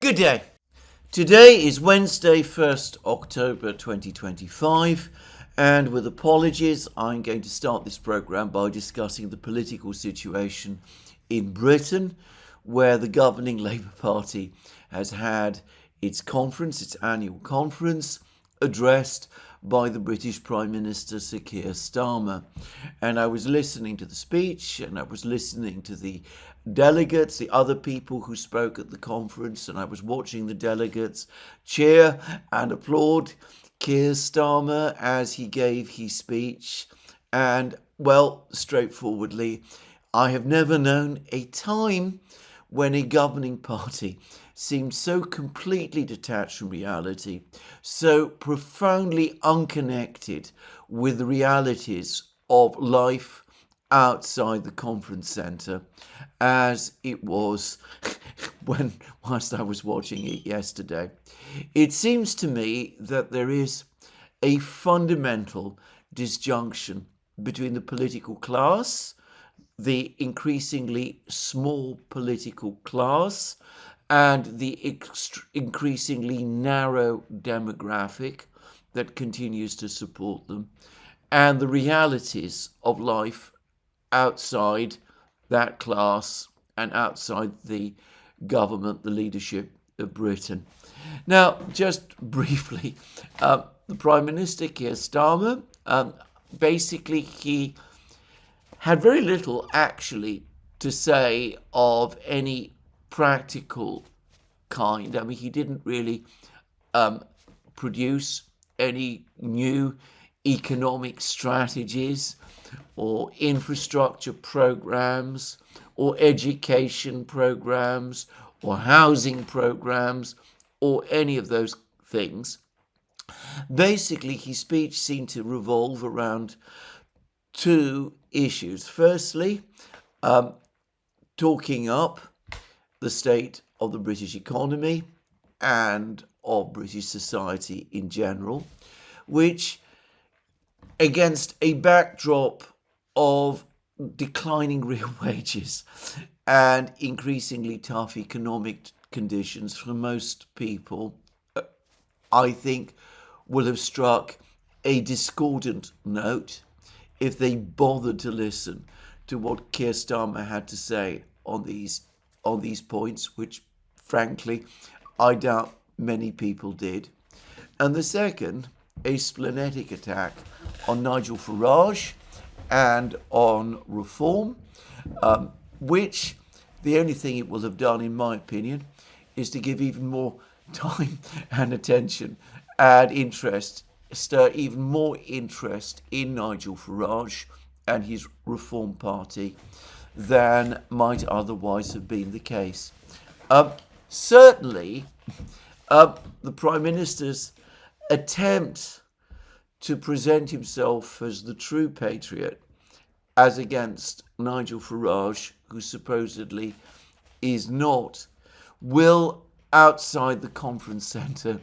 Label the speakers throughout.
Speaker 1: Good day. Today is Wednesday, 1st October 2025, and with apologies, I'm going to start this programme by discussing the political situation in Britain, where the governing Labour Party has had its conference, its annual conference, addressed by the British Prime Minister Sir Keir Starmer. And I was listening to the speech, and I was listening to the delegates, the other people who spoke at the conference, and I was watching the delegates cheer and applaud Keir Starmer as he gave his speech. And, well, straightforwardly, I have never known a time when a governing party seemed so completely detached from reality, so profoundly unconnected with the realities of life outside the conference centre as it was whilst I was watching it yesterday. It seems to me that there is a fundamental disjunction between the political class, the increasingly small political class, and the increasingly narrow demographic that continues to support them, and the realities of life outside that class and outside the government, the leadership of Britain. Now, just briefly, the Prime Minister, Keir Starmer, basically he had very little actually to say of any practical kind. I mean, he didn't really produce any new economic strategies or infrastructure programs or education programs or housing programs or any of those things. Basically, his speech seemed to revolve around two issues. Firstly, talking up the state of the British economy and of British society in general, which, against a backdrop of declining real wages and increasingly tough economic conditions for most people, I think will have struck a discordant note if they bothered to listen to what Keir Starmer had to say on these points, which frankly I doubt many people did. And the second, a splenetic attack on Nigel Farage and on reform, which the only thing it will have done, in my opinion, is to give even more time and attention and interest, stir even more interest in Nigel Farage and his Reform Party than might otherwise have been the case. Certainly, the Prime Minister's attempt to present himself as the true patriot, as against Nigel Farage, who supposedly is not, will, outside the conference centre,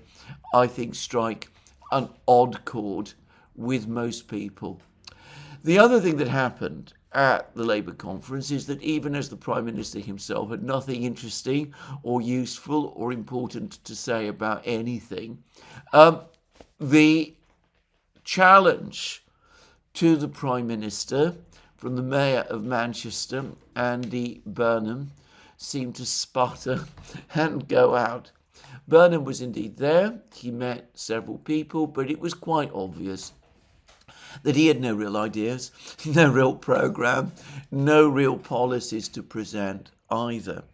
Speaker 1: I think, strike an odd chord with most people. The other thing that happened at the Labour conference is that even as the Prime Minister himself had nothing interesting or useful or important to say about anything, the challenge to the Prime Minister from the Mayor of Manchester, Andy Burnham, seemed to sputter and go out. Burnham was indeed there. He met several people, but it was quite obvious that he had no real ideas, no real programme, no real policies to present either.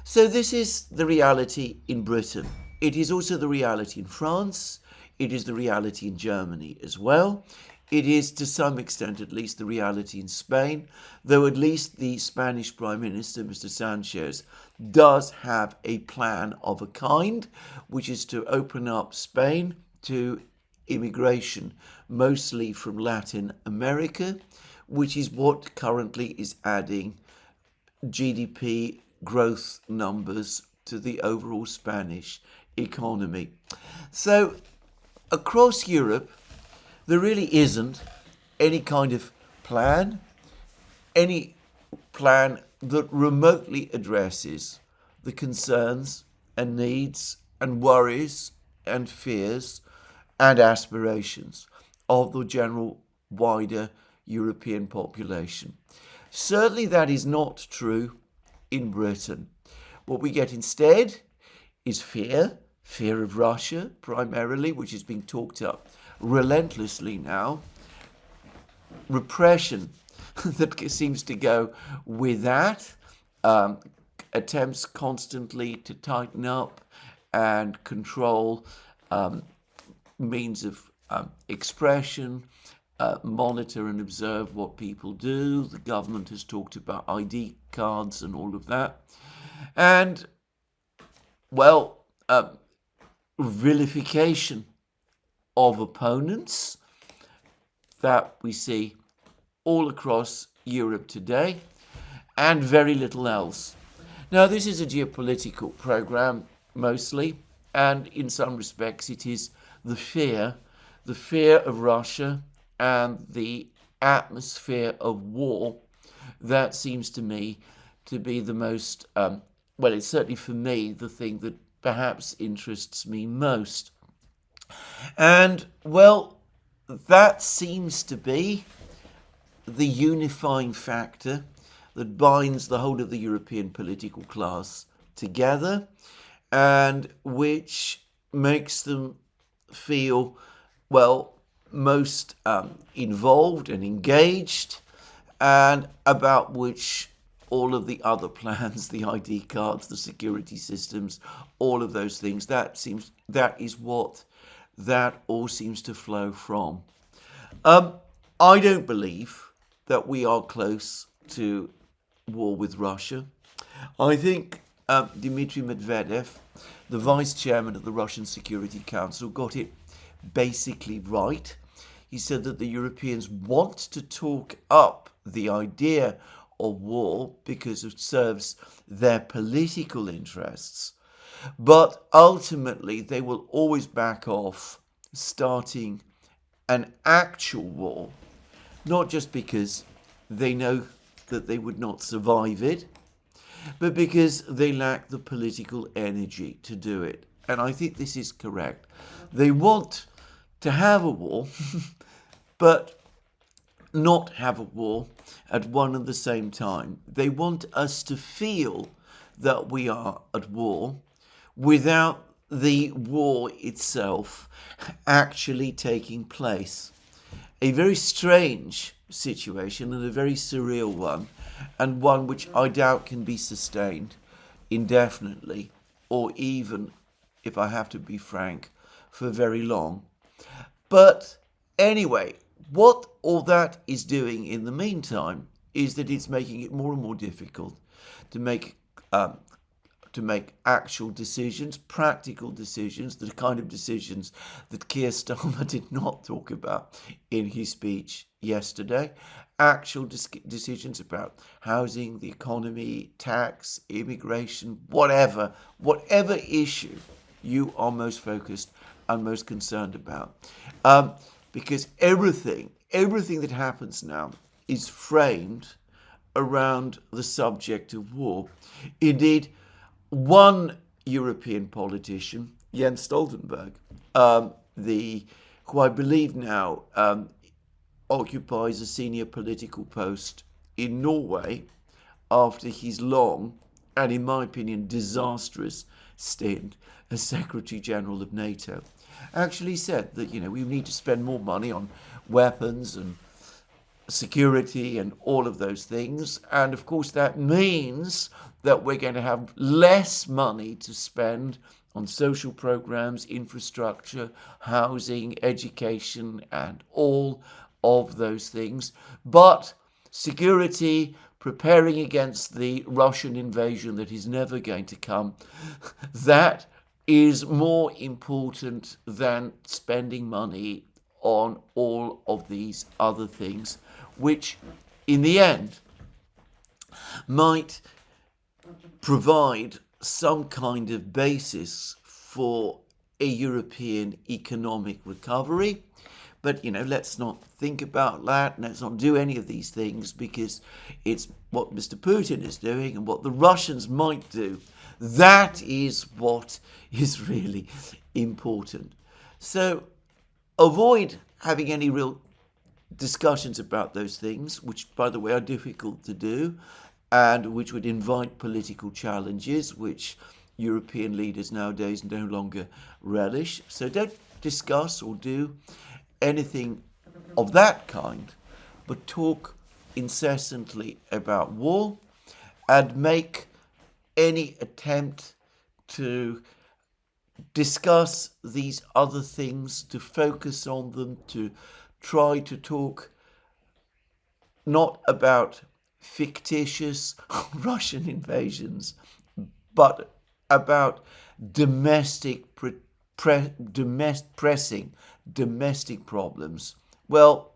Speaker 1: So this is the reality in Britain. It is also the reality in France. It is the reality in Germany as well. It is, to some extent at least, the reality in Spain, though at least the Spanish Prime Minister, Mr. Sanchez, does have a plan of a kind, which is to open up Spain to immigration, mostly from Latin America, which is what currently is adding GDP growth numbers to the overall Spanish economy. So across Europe, there really isn't any kind of plan that remotely addresses the concerns and needs and worries and fears and aspirations of the general wider European population. Certainly that is not true in Britain. What we get instead is fear of Russia primarily, which is being talked up relentlessly now, repression that seems to go with that, attempts constantly to tighten up and control means of expression, monitor and observe what people do. The government has talked about ID cards and all of that. And, well, vilification of opponents that we see all across Europe today, and very little else. Now, this is a geopolitical program mostly, and in some respects it is the fear of Russia and the atmosphere of war that seems to me to be the most, well, it's certainly for me the thing that perhaps interests me most. And, well, that seems to be the unifying factor that binds the whole of the European political class together and which makes them feel, well, most involved and engaged, and about which all of the other plans, the ID cards, the security systems, all of those things, that is what that all seems to flow from. I don't believe that we are close to war with Russia. I think Dmitry Medvedev, the vice chairman of the Russian Security Council, got it basically right. He said that the Europeans want to talk up the idea of war because it serves their political interests, but ultimately they will always back off starting an actual war, not just because they know that they would not survive it, but because they lack the political energy to do it. And I think this is correct. They want to have a war, but not have a war at one and the same time. They want us to feel that we are at war without the war itself actually taking place. A very strange situation and a very surreal one, and one which I doubt can be sustained indefinitely, or even, if I have to be frank, for very long. But anyway, what all that is doing in the meantime is that it's making it more and more difficult to make actual decisions, practical decisions, the kind of decisions that Keir Starmer did not talk about in his speech yesterday. Actual decisions about housing, the economy, tax, immigration, whatever issue you are most focused and most concerned about. Because everything that happens now is framed around the subject of war. Indeed, one European politician, Jens Stoltenberg, who I believe now occupies a senior political post in Norway after his long and, in my opinion, disastrous stint as Secretary General of NATO, actually said that, we need to spend more money on weapons and security and all of those things. And of course, that means that we're going to have less money to spend on social programs, infrastructure, housing, education, and all of those things. But security, preparing against the Russian invasion that is never going to come, that is more important than spending money on all of these other things, which in the end might provide some kind of basis for a European economic recovery. But, let's not think about that. Let's not do any of these things, because it's what Mr. Putin is doing and what the Russians might do That is what is really important. So avoid having any real discussions about those things, which, by the way, are difficult to do and which would invite political challenges, which European leaders nowadays no longer relish. So don't discuss or do anything of that kind, but talk incessantly about war and make any attempt to discuss these other things, to focus on them, to try to talk not about fictitious Russian invasions, but about pressing domestic problems. Well,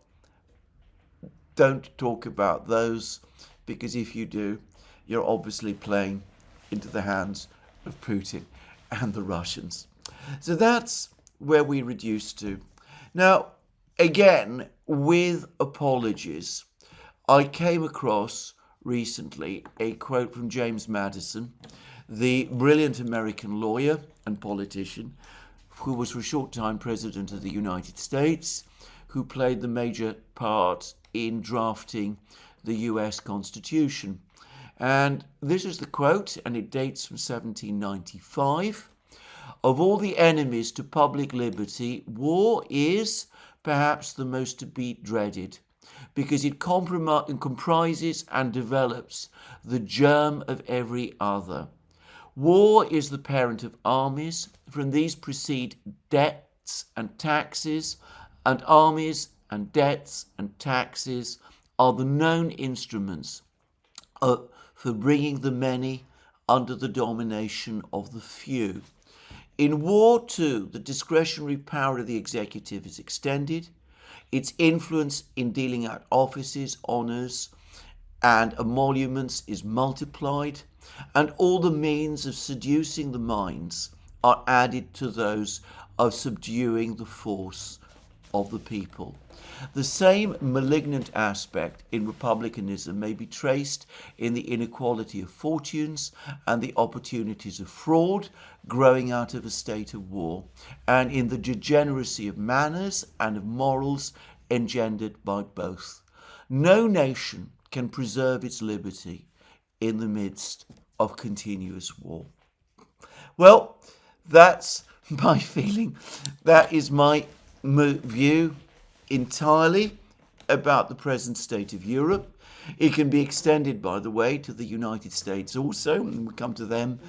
Speaker 1: don't talk about those, because if you do, you're obviously playing into the hands of Putin and the Russians. So that's where we reduce to. Now, again, with apologies, I came across recently a quote from James Madison, the brilliant American lawyer and politician who was for a short time President of the United States, who played the major part in drafting the US Constitution. And this is the quote, and it dates from 1795. Of all the enemies to public liberty, war is perhaps the most to be dreaded, because it comprises and develops the germ of every other. War is the parent of armies. From these proceed debts and taxes, and armies and debts and taxes are the known instruments for bringing the many under the domination of the few. In war, too, the discretionary power of the executive is extended. Its influence in dealing out offices, honours, and emoluments is multiplied, and all the means of seducing the minds are added to those of subduing the force of the people. The same malignant aspect in republicanism may be traced in the inequality of fortunes and the opportunities of fraud growing out of a state of war, and in the degeneracy of manners and of morals engendered by both. No nation can preserve its liberty in the midst of continuous war. Well, that's my feeling. That is my view entirely about the present state of Europe. It can be extended, by the way, to the United States also, and we'll come to them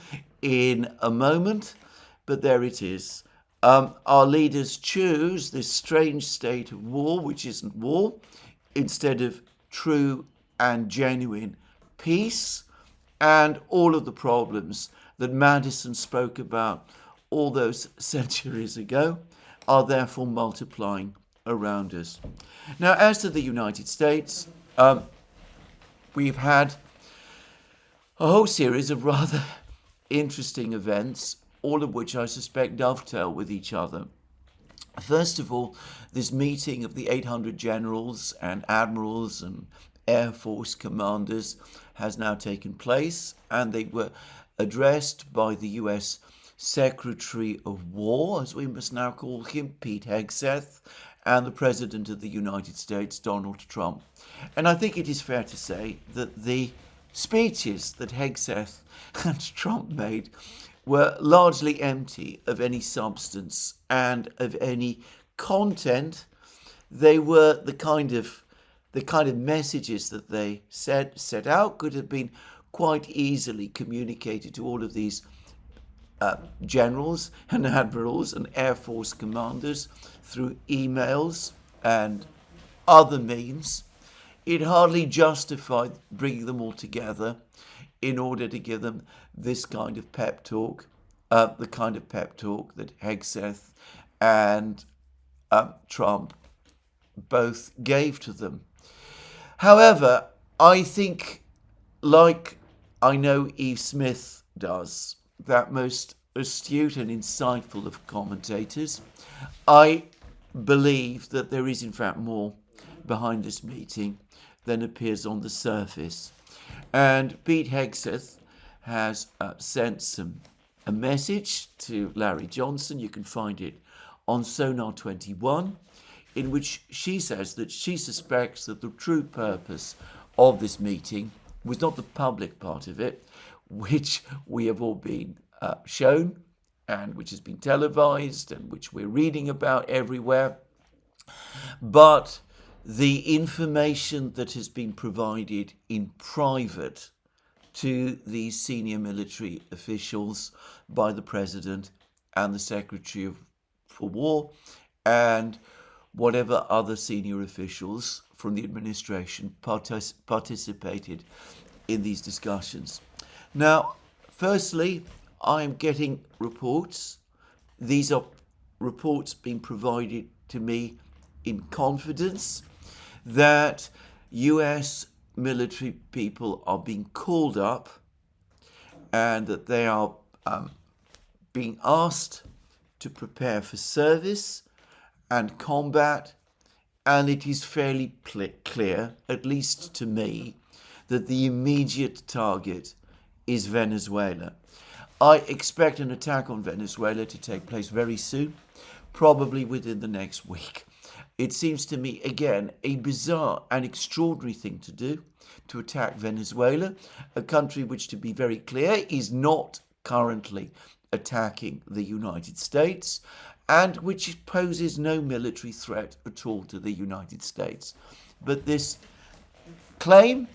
Speaker 1: in a moment, but there it is. Our leaders choose this strange state of war, which isn't war, instead of true and genuine peace, and all of the problems that Madison spoke about all those centuries ago are therefore multiplying around us. Now, as to the United States, we've had a whole series of rather interesting events, all of which I suspect dovetail with each other. First of all, this meeting of the 800 generals and admirals and Air Force commanders has now taken place, and they were addressed by the US Secretary of War, as we must now call him, Pete Hegseth, and the President of the United States, Donald Trump. And I think it is fair to say that the speeches that Hegseth and Trump made were largely empty of any substance and of any content. They were the kind of messages that they set out could have been quite easily communicated to all of these generals and admirals and Air Force commanders through emails and other means. It hardly justified bringing them all together in order to give them this kind of pep talk, the kind of pep talk that Hegseth and Trump both gave to them. However, I think, like I know Eve Smith does, that most astute and insightful of commentators, I believe that there is in fact more behind this meeting than appears on the surface. And Pete Hegseth has sent a message to Larry Johnson. You can find it on Sonar 21, in which she says that she suspects that the true purpose of this meeting was not the public part of it, which we have all been shown and which has been televised and which we're reading about everywhere, but the information that has been provided in private to these senior military officials by the President and the Secretary for War and whatever other senior officials from the administration participated in these discussions. Now, firstly, I am getting reports. These are reports being provided to me in confidence that US military people are being called up and that they are being asked to prepare for service and combat, and it is fairly clear, at least to me, that the immediate target is Venezuela. I expect an attack on Venezuela to take place very soon, probably within the next week. It seems to me, again, a bizarre and extraordinary thing to do, to attack Venezuela, a country which, to be very clear, is not currently attacking the United States and which poses no military threat at all to the United States. But this claim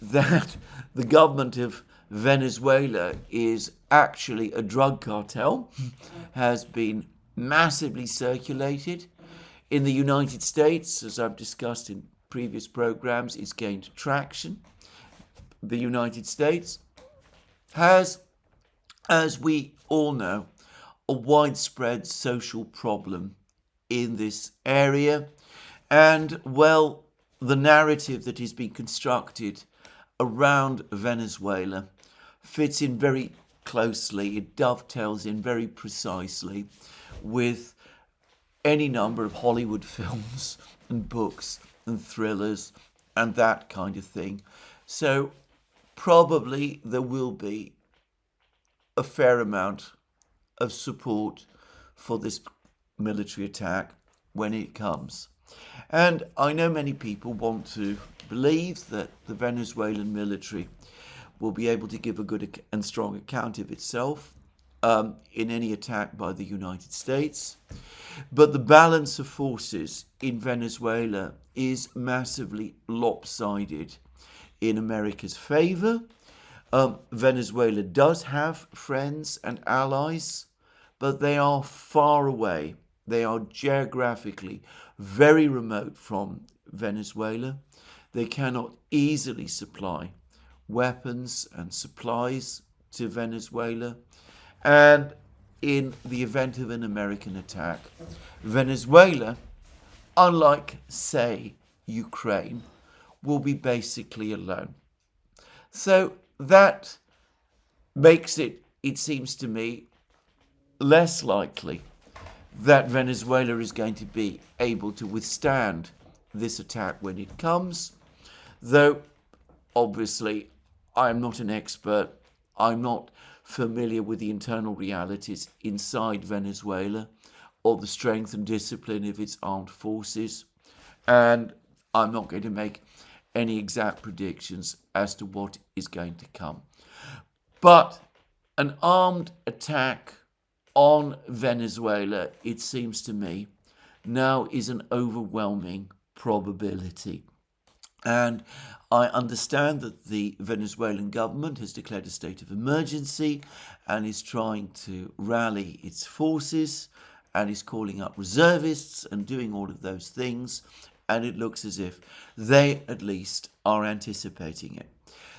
Speaker 1: that the government of Venezuela is actually a drug cartel has been massively circulated. In the United States, as I've discussed in previous programs, it's gained traction. The United States has, as we all know, a widespread social problem in this area. And, well, the narrative that is being constructed around Venezuela fits in very closely, it dovetails in very precisely with any number of Hollywood films and books and thrillers and that kind of thing. So probably there will be a fair amount of support for this military attack when it comes. And I know many people want to believe that the Venezuelan military will be able to give a good and strong account of itself in any attack by the United States. But the balance of forces in Venezuela is massively lopsided in America's favor. Venezuela does have friends and allies, but they are far away. They are geographically very remote from Venezuela. They cannot easily supply weapons and supplies to Venezuela. And in the event of an American attack, Venezuela, unlike, say, Ukraine, will be basically alone. So that makes it seems to me, less likely that Venezuela is going to be able to withstand this attack when it comes, though obviously I'm not an expert. I'm not familiar with the internal realities inside Venezuela or the strength and discipline of its armed forces, and I'm not going to make any exact predictions as to what is going to come. But an armed attack on Venezuela, it seems to me, now is an overwhelming probability. And I understand that the Venezuelan government has declared a state of emergency and is trying to rally its forces and is calling up reservists and doing all of those things. And it looks as if they, at least, are anticipating it.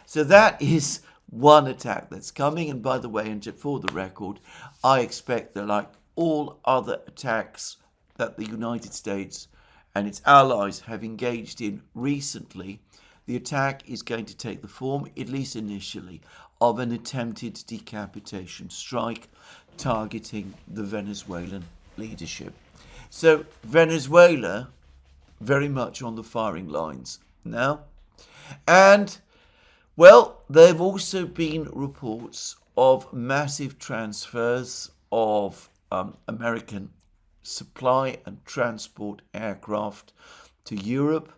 Speaker 1: So that is one attack that's coming. And by the way, and for the record, I expect that, like all other attacks that the United States and its allies have engaged in recently, the attack is going to take the form, at least initially, of an attempted decapitation strike targeting the Venezuelan leadership. So Venezuela very much on the firing lines now. And Well, there have also been reports of massive transfers of American supply and transport aircraft to Europe,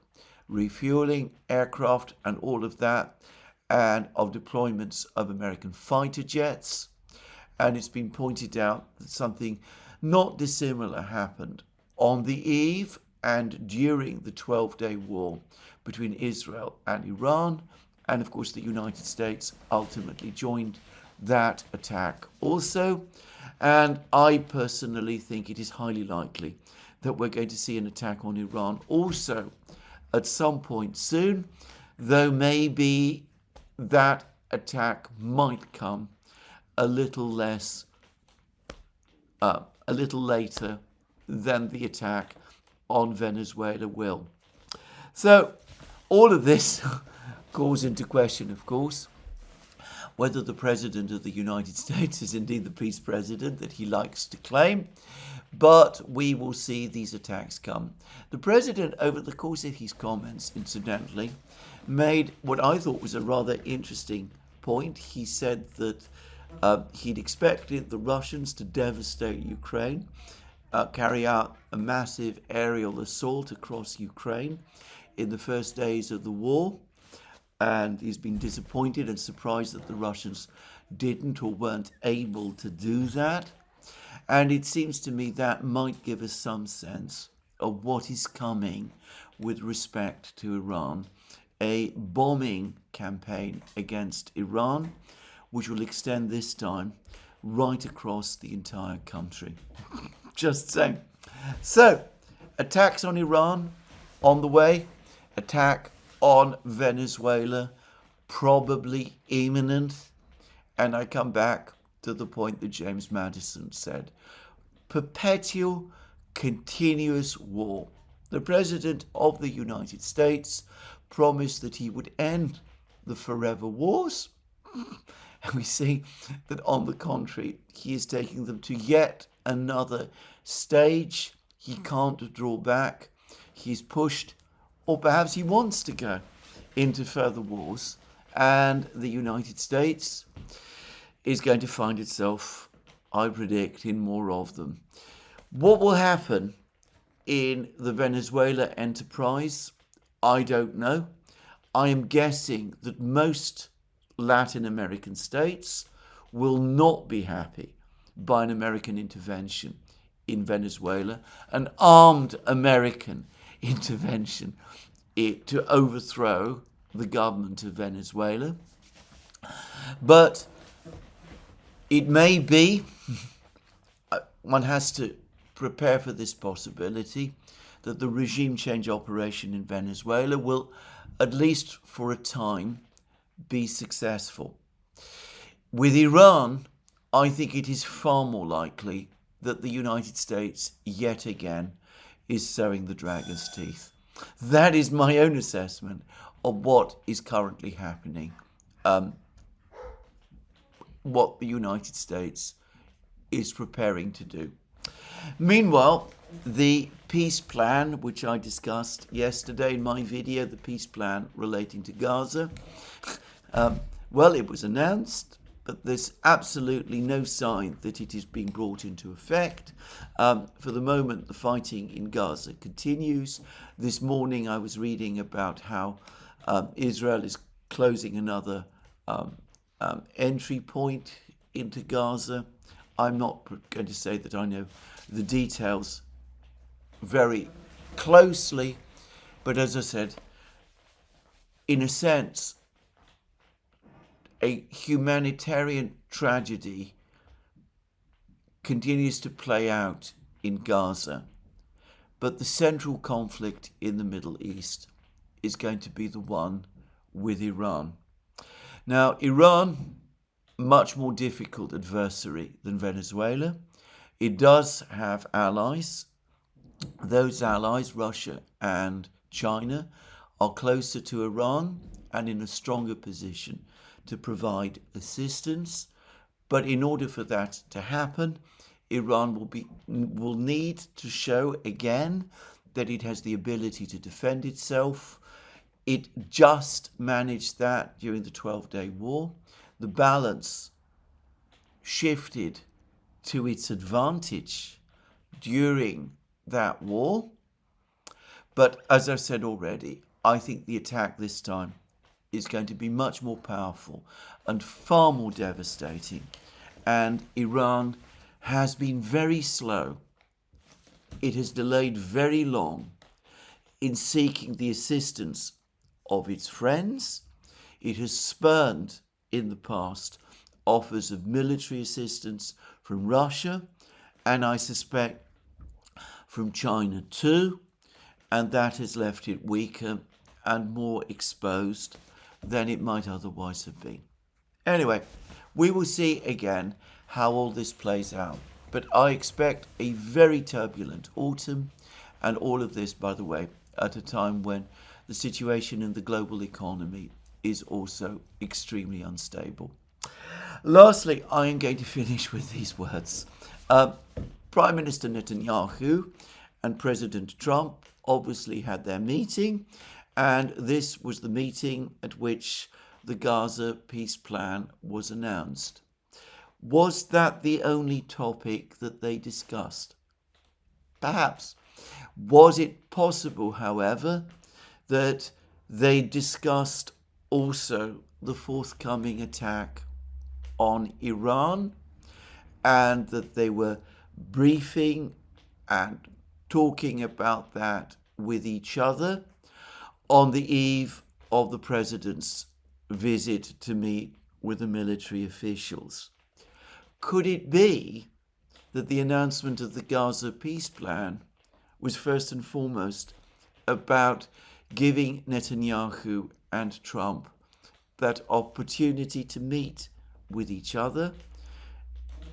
Speaker 1: refueling aircraft and all of that, and of deployments of American fighter jets. And it's been pointed out that something not dissimilar happened on the eve and during the 12-day war between Israel and Iran. And of course, the United States ultimately joined that attack also. And I personally think it is highly likely that we're going to see an attack on Iran also at some point soon, though maybe that attack might come a little later than the attack on Venezuela will. So all of this calls into question, of course, whether the President of the United States is indeed the peace president that he likes to claim, but we will see these attacks come. The President, over the course of his comments, incidentally, made what I thought was a rather interesting point. He said that he'd expected the Russians to devastate Ukraine, carry out a massive aerial assault across Ukraine in the first days of the war. And he's been disappointed and surprised that the Russians didn't or weren't able to do that. And it seems to me that might give us some sense of what is coming with respect to Iran. A bombing campaign against Iran, which will extend this time right across the entire country. Just saying. So, attacks on Iran on the way, attack on Venezuela probably imminent. And I come back to the point that James Madison said. Perpetual, continuous war. The President of the United States promised that he would end the forever wars. And we see that on the contrary, he is taking them to yet another stage. He can't draw back. He's pushed, or perhaps he wants to go into further wars. And the United States is going to find itself, I predict, in more of them. What will happen in the Venezuela enterprise? I don't know. I am guessing that most Latin American states will not be happy by an American intervention in Venezuela, an armed American intervention to overthrow the government of Venezuela. But it may be, one has to prepare for this possibility, that the regime change operation in Venezuela will, at least for a time, be successful. With Iran, I think it is far more likely that the United States, yet again, is sowing the dragon's teeth. That is my own assessment of what is currently happening, what the United States is preparing to do. Meanwhile, the peace plan, which I discussed yesterday in my video, the peace plan relating to Gaza, well, it was announced, but there's absolutely no sign that it is being brought into effect. For the moment, the fighting in Gaza continues. This morning I was reading about how Israel is closing another entry point into Gaza. I'm not going to say that I know the details very closely, but as I said, in a sense, a humanitarian tragedy continues to play out in Gaza, but the central conflict in the Middle East is going to be the one with Iran. Now, Iran, much more difficult adversary than Venezuela. It does have allies. Those allies, Russia and China, are closer to Iran and in a stronger position to provide assistance. But in order for that to happen, Iran will need to show again that it has the ability to defend itself. It just managed that during the 12-day war. The balance shifted to its advantage during that war. But as I've said already, I think the attack this time is going to be much more powerful and far more devastating. And Iran has been very slow. It has delayed very long in seeking the assistance of its friends. It has spurned in the past offers of military assistance from Russia, and I suspect from China too, and that has left it weaker and more exposed than it might otherwise have been. Anyway, we will see again how all this plays out, but I expect a very turbulent autumn, and all of this, by the way, at a time when the situation in the global economy is also extremely unstable. Lastly, I am going to finish with these words. Prime Minister Netanyahu and President Trump obviously had their meeting, and this was the meeting at which the Gaza peace plan was announced. Was that the only topic that they discussed? Perhaps. Was it possible, however, that they discussed also the forthcoming attack on Iran, and that they were briefing and talking about that with each other on the eve of the president's visit to meet with the military officials? Could it be that the announcement of the Gaza peace plan was first and foremost about giving Netanyahu and Trump that opportunity to meet with each other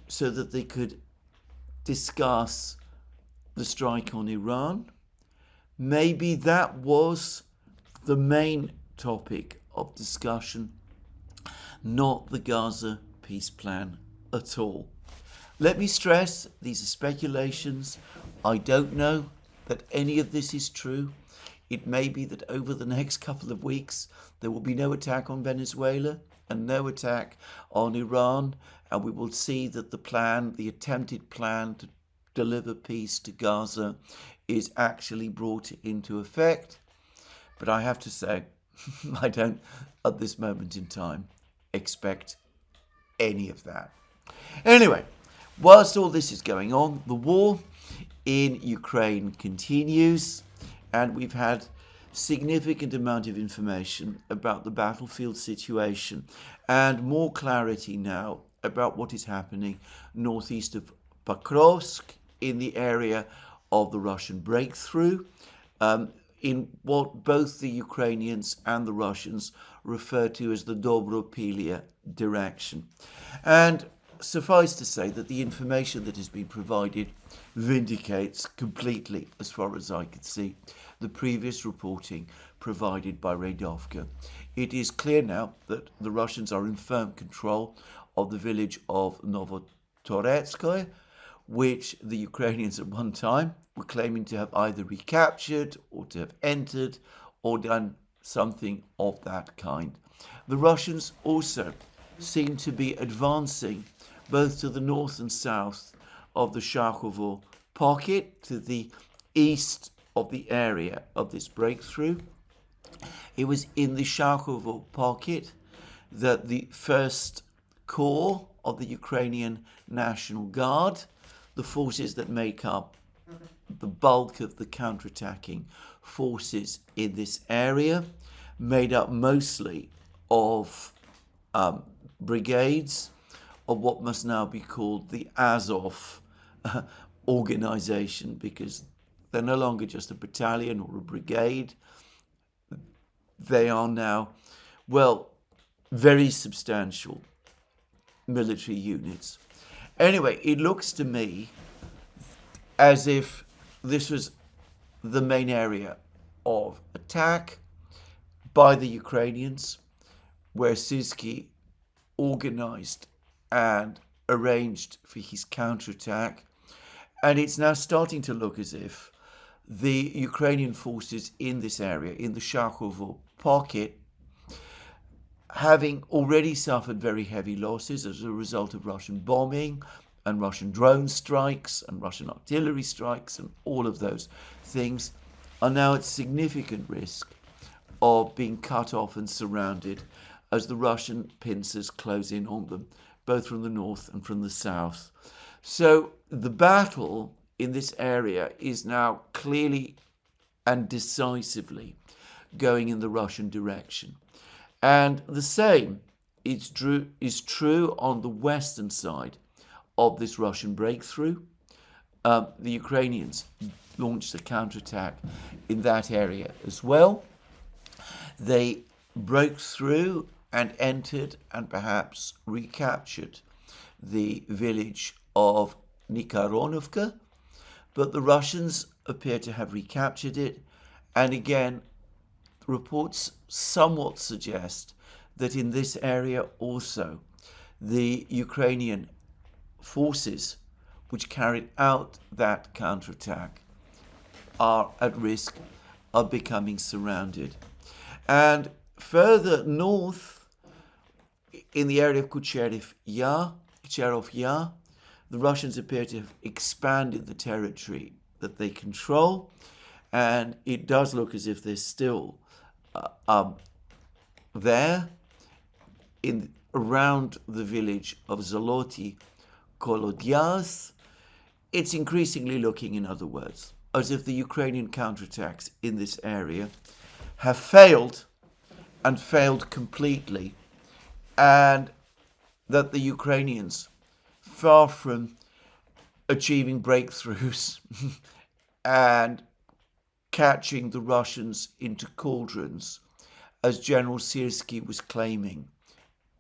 Speaker 1: so that they could discuss the strike on Iran? Maybe that was the main topic of discussion, not the Gaza peace plan at all. Let me stress, these are speculations. I don't know that any of this is true. It may be that over the next couple of weeks there will be no attack on Venezuela and no attack on Iran, and we will see that the attempted plan to deliver peace to Gaza is actually brought into effect. But I have to say, I don't, at this moment in time, expect any of that. Anyway, whilst all this is going on, the war in Ukraine continues, and we've had significant amount of information about the battlefield situation and more clarity now about what is happening northeast of Pokrovsk in the area of the Russian breakthrough, in what both the Ukrainians and the Russians refer to as the Dobropilya direction. And suffice to say that the information that has been provided vindicates completely, as far as I could see, the previous reporting provided by Radovka. It is clear now that the Russians are in firm control of the village of Novotoretskoye, which the Ukrainians at one time were claiming to have either recaptured or to have entered or done something of that kind. The Russians also seem to be advancing both to the north and south of the Shakhovo pocket, to the east of the area of this breakthrough. It was in the Shakhovo pocket that the first corps of the Ukrainian National Guard, the forces that make up the bulk of the counterattacking forces in this area, made up mostly of brigades of what must now be called the Azov organization, because they're no longer just a battalion or a brigade. They are now, well, very substantial military units. Anyway, it looks to me as if this was the main area of attack by the Ukrainians, where Sisky organized and arranged for his counterattack. And it's now starting to look as if the Ukrainian forces in this area, in the Shakhovo pocket, having already suffered very heavy losses as a result of Russian bombing and Russian drone strikes and Russian artillery strikes and all of those things, are now at significant risk of being cut off and surrounded as the Russian pincers close in on them, both from the north and from the south. So the battle in this area is now clearly and decisively going in the Russian direction. And the same is true on the western side of this Russian breakthrough. The Ukrainians launched a counterattack in that area as well. They broke through and entered and perhaps recaptured the village of Nikoronovka, but the Russians appear to have recaptured it. And again, reports somewhat suggest that in this area also the Ukrainian forces which carried out that counterattack are at risk of becoming surrounded. And further north, in the area of Kucherov Yar, the Russians appear to have expanded the territory that they control, and it does look as if they're still there around the village of Zoloty Kolodyaz. It's increasingly looking, in other words, as if the Ukrainian counterattacks in this area have failed and failed completely, and that the Ukrainians, far from achieving breakthroughs and catching the Russians into cauldrons, as General Syrskyi was claiming,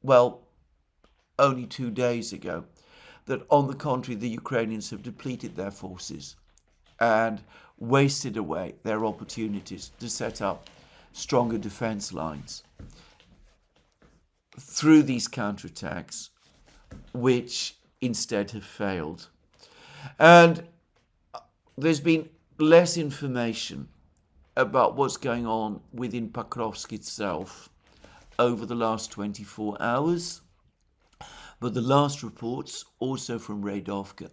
Speaker 1: well, only 2 days ago, that on the contrary, the Ukrainians have depleted their forces and wasted away their opportunities to set up stronger defense lines through these counterattacks, which instead have failed. And there's been less information about what's going on within Pokrovsk itself over the last 24 hours. But the last reports, also from Radovka,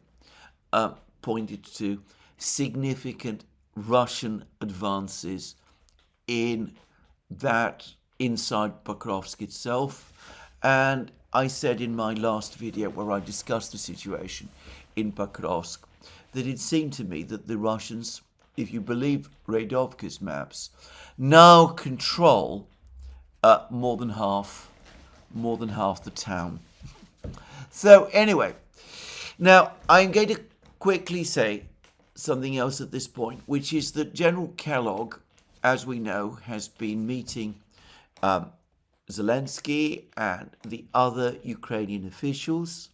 Speaker 1: pointed to significant Russian advances in that inside Pokrovsk itself. And I said in my last video where I discussed the situation in Pokrovsk that it seemed to me that the Russians, if you believe Radovka's maps, now control more than half the town. So anyway, now I'm going to quickly say something else at this point, which is that General Kellogg, as we know, has been meeting Zelensky and the other Ukrainian officials,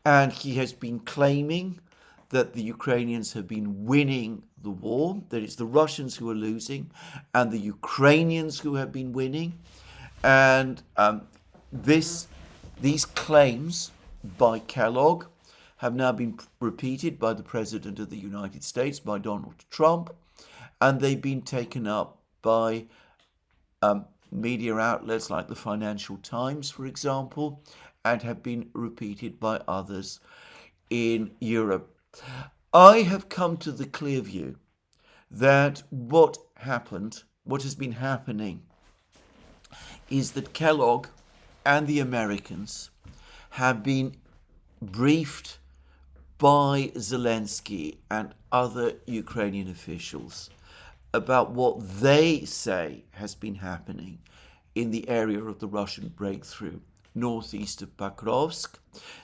Speaker 1: and he has been claiming that the Ukrainians have been winning the war, that it's the Russians who are losing and the Ukrainians who have been winning. And these claims by Kellogg have now been repeated by the President of the United States, by Donald Trump, and they've been taken up by media outlets like the Financial Times, for example, and have been repeated by others in Europe. I have come to the clear view that what has been happening, is that Kellogg and the Americans have been briefed by Zelensky and other Ukrainian officials about what they say has been happening in the area of the Russian breakthrough northeast of Pokrovsk,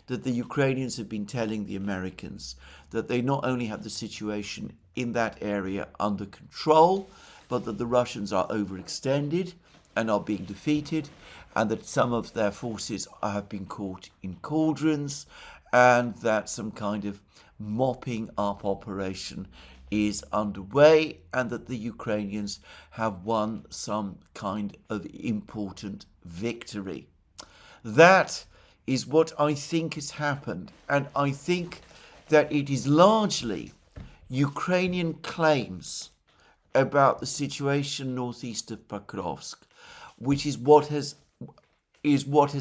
Speaker 1: that the Ukrainians have been telling the Americans that they not only have the situation in that area under control, but that the Russians are overextended and are being defeated, and that some of their forces have been caught in cauldrons, and that some kind of mopping up operation is underway, and that the Ukrainians have won some kind of important victory. That is what I think has happened, and I think that it is largely Ukrainian claims about the situation northeast of Pokrovsk, which is what has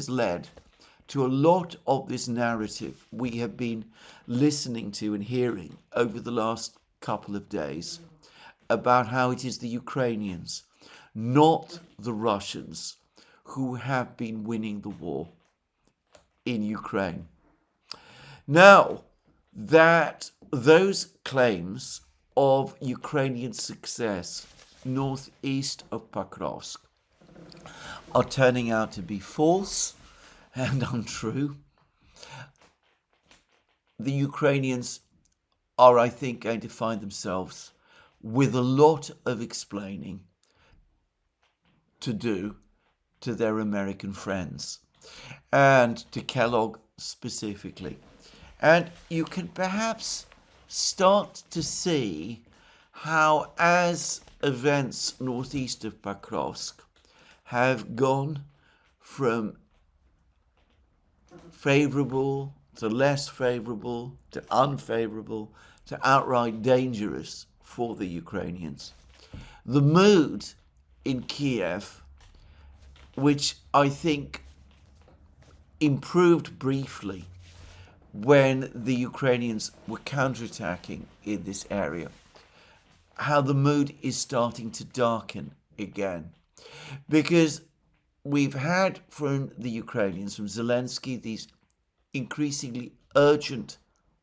Speaker 1: led to a lot of this narrative we have been listening to and hearing over the last couple of days about how it is the Ukrainians, not the Russians, who have been winning the war in Ukraine. Now, that those claims of Ukrainian success northeast of Pokrovsk are turning out to be false and untrue, the Ukrainians are, I think, going to find themselves with a lot of explaining to do to their American friends and to Kellogg specifically. And you can perhaps start to see how, as events northeast of Pokrovsk have gone from favourable to less favourable to unfavourable to outright dangerous for the Ukrainians, the mood in Kiev, which I think improved briefly when the Ukrainians were counterattacking in this area, how the mood is starting to darken again. Because we've had from the Ukrainians, from Zelensky, these increasingly urgent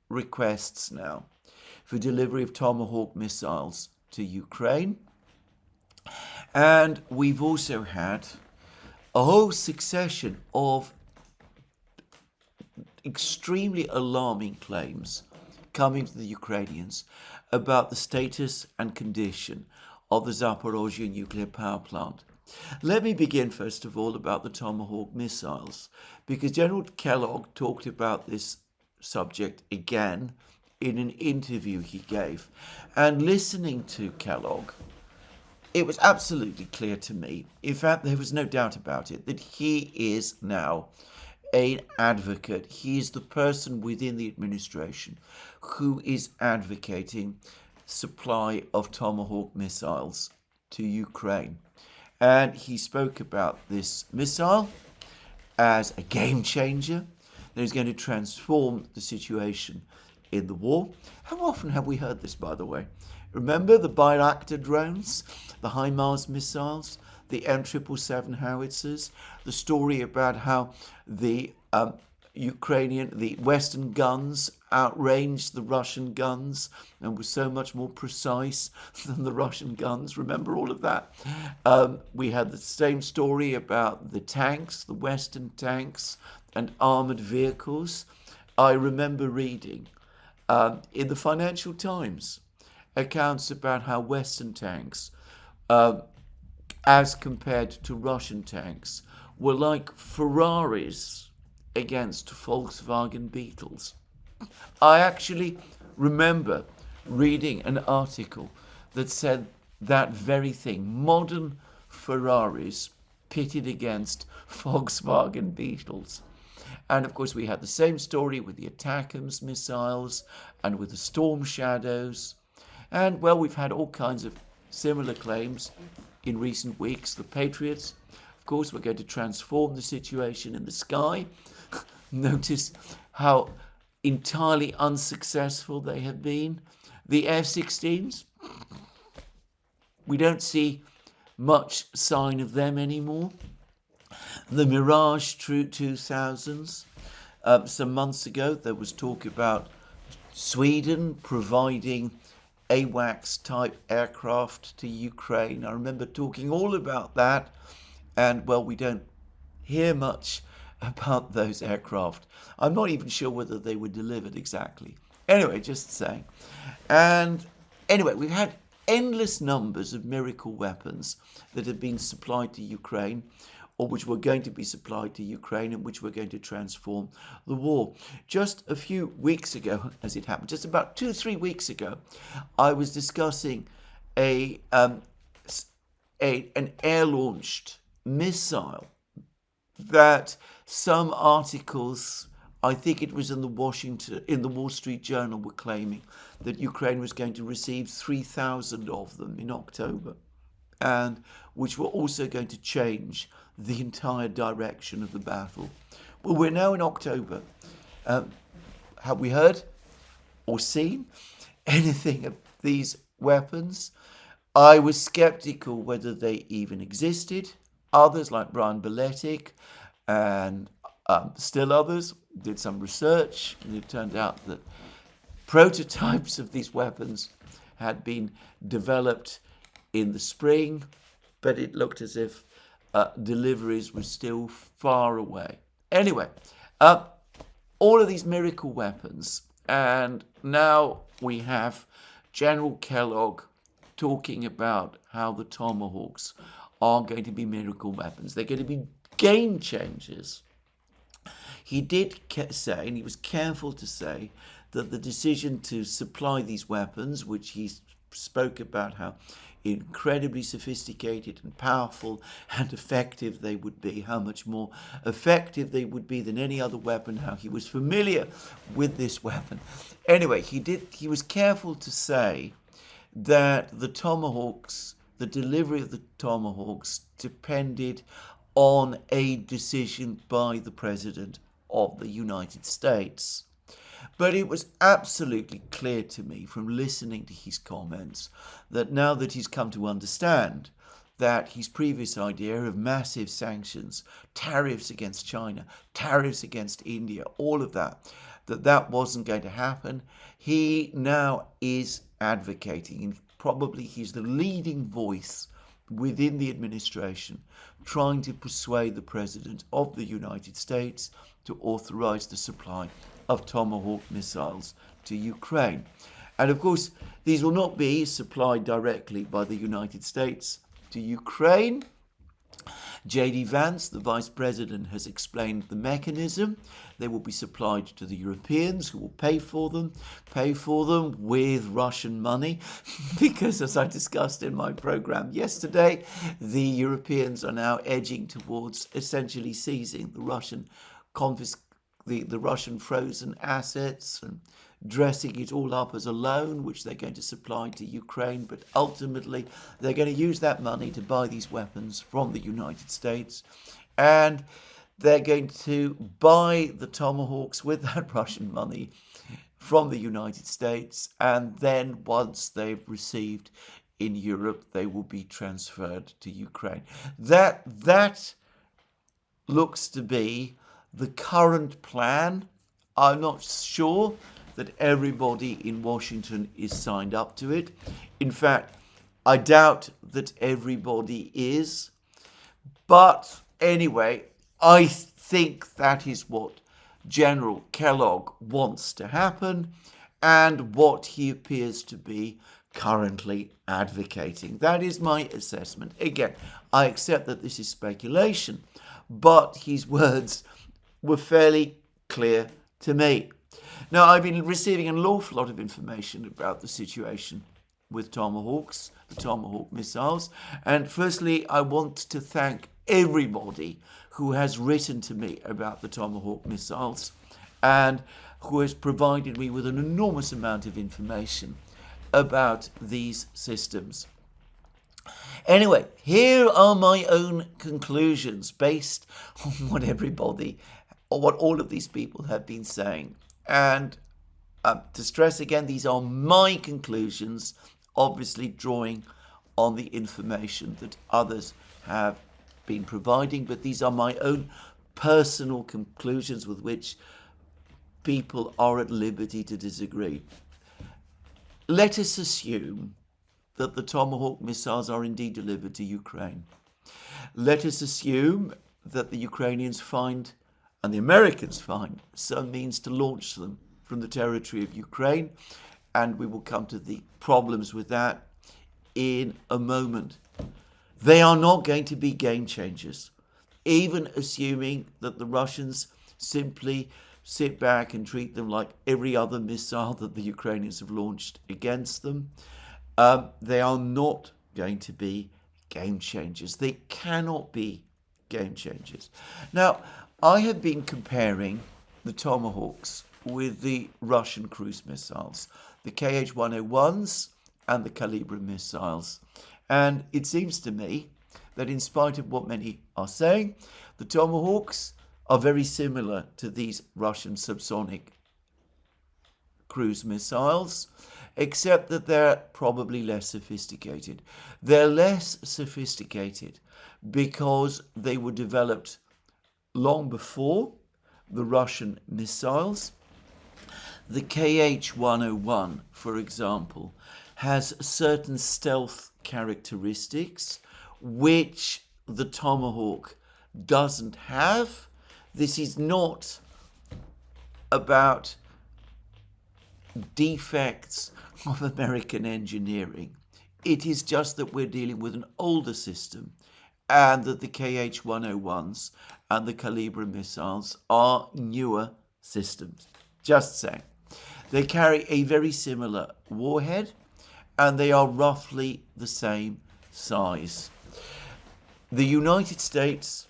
Speaker 1: requests now for delivery of Tomahawk missiles to Ukraine. And we've also had a whole succession of extremely alarming claims coming to the Ukrainians about the status and condition of the Zaporozhye nuclear power plant. Let me begin first of all about the Tomahawk missiles, because General Kellogg talked about this subject again in an interview he gave. And listening to Kellogg, it was absolutely clear to me, in fact there was no doubt about it, that he is now an advocate. He is the person within the administration who is advocating supply of Tomahawk missiles to Ukraine. And he spoke about this missile as a game changer that is going to transform the situation in the war. How often have we heard this, by the way? Remember the Bayraktar drones, the HIMARS missiles, the M777 howitzers, the story about how the the Western guns outranged the Russian guns and were so much more precise than the Russian guns. Remember all of that? We had the same story about the tanks, the Western tanks and armoured vehicles. I remember reading in the Financial Times accounts about how Western tanks, as compared to Russian tanks, were like Ferraris against Volkswagen Beetles. I actually remember reading an article that said that very thing, modern Ferraris pitted against Volkswagen Beetles. And of course we had the same story with the ATACMS missiles and with the Storm Shadows. And well, we've had all kinds of similar claims in recent weeks. The Patriots, of course, were going to transform the situation in the sky. Notice how entirely unsuccessful they have been. The F-16s, we don't see much sign of them anymore. The Mirage 2000s, some months ago there was talk about Sweden providing AWACS type aircraft to Ukraine. I remember talking all about that, and well, we don't hear much about those aircraft. I'm not even sure whether they were delivered exactly. Anyway, just saying. And anyway, we've had endless numbers of miracle weapons that have been supplied to Ukraine, or which were going to be supplied to Ukraine and which were going to transform the war. Just a few weeks ago, as it happened, just about 2-3 weeks ago, I was discussing an air-launched missile that some articles I think it was in the Wall Street Journal, were claiming that Ukraine was going to receive 3,000 of them in October, and which were also going to change the entire direction of the battle. Well, we're now in October. Have we heard or seen anything of these weapons? I was skeptical whether they even existed. Others, like Brian Beletic and still others, did some research, and it turned out that prototypes of these weapons had been developed in the spring, but it looked as if deliveries were still far away. Anyway, all of these miracle weapons, and now we have General Kellogg talking about how the Tomahawks are going to be miracle weapons. They're going to be game changers. He did say, and he was careful to say, that the decision to supply these weapons, which he spoke about how incredibly sophisticated and powerful and effective they would be, how much more effective they would be than any other weapon, how he was familiar with this weapon. Anyway, he was careful to say that the Tomahawks, the delivery of the Tomahawks, depended on a decision by the President of the United States. But it was absolutely clear to me from listening to his comments that now that he's come to understand that his previous idea of massive sanctions, tariffs against China, tariffs against India, all of that wasn't going to happen, he now is advocating, and probably he's the leading voice within the administration, trying to persuade the President of the United States to authorize the supply of Tomahawk missiles to Ukraine. And of course, these will not be supplied directly by the United States to Ukraine. J.D. Vance, the Vice President, has explained the mechanism. They will be supplied to the Europeans, who will pay for them with Russian money, because as I discussed in my program yesterday, the Europeans are now edging towards essentially seizing the Russian the Russian frozen assets and dressing it all up as a loan, which they're going to supply to Ukraine. But ultimately, they're going to use that money to buy these weapons from the United States. And they're going to buy the Tomahawks with that Russian money from the United States. And then once they've received in Europe, they will be transferred to Ukraine. That looks to be the current plan. I'm not sure that everybody in Washington is signed up to it. In fact, I doubt that everybody is. But anyway, I think that is what General Kellogg wants to happen and what he appears to be currently advocating. That is my assessment. Again, I accept that this is speculation, but his words were fairly clear to me. Now, I've been receiving an awful lot of information about the situation with Tomahawks, the Tomahawk missiles. And firstly, I want to thank everybody who has written to me about the Tomahawk missiles and who has provided me with an enormous amount of information about these systems. Anyway, here are my own conclusions based on what everybody, or what all of these people have been saying. And to stress again, these are my conclusions, obviously drawing on the information that others have been providing, but these are my own personal conclusions with which people are at liberty to disagree. Let us assume that the Tomahawk missiles are indeed delivered to Ukraine. Let us assume that the Ukrainians find, and the Americans find, some means to launch them from the territory of Ukraine, and we will come to the problems with that in a moment. They are not going to be game changers, even assuming that the Russians simply sit back and treat them like every other missile that the Ukrainians have launched against them. They are not going to be game changers. They cannot be game changers. Now, I have been comparing the Tomahawks with the Russian cruise missiles, the KH-101s and the Kalibr missiles. And it seems to me that in spite of what many are saying, the Tomahawks are very similar to these Russian subsonic cruise missiles, except that they're probably less sophisticated. They're less sophisticated because they were developed long before the Russian missiles. The KH-101, for example, has certain stealth characteristics which the Tomahawk doesn't have. This is not about defects of American engineering. It is just that we're dealing with an older system, and that the KH-101s and the Kalibr missiles are newer systems. Just saying. They carry a very similar warhead, and they are roughly the same size. The United States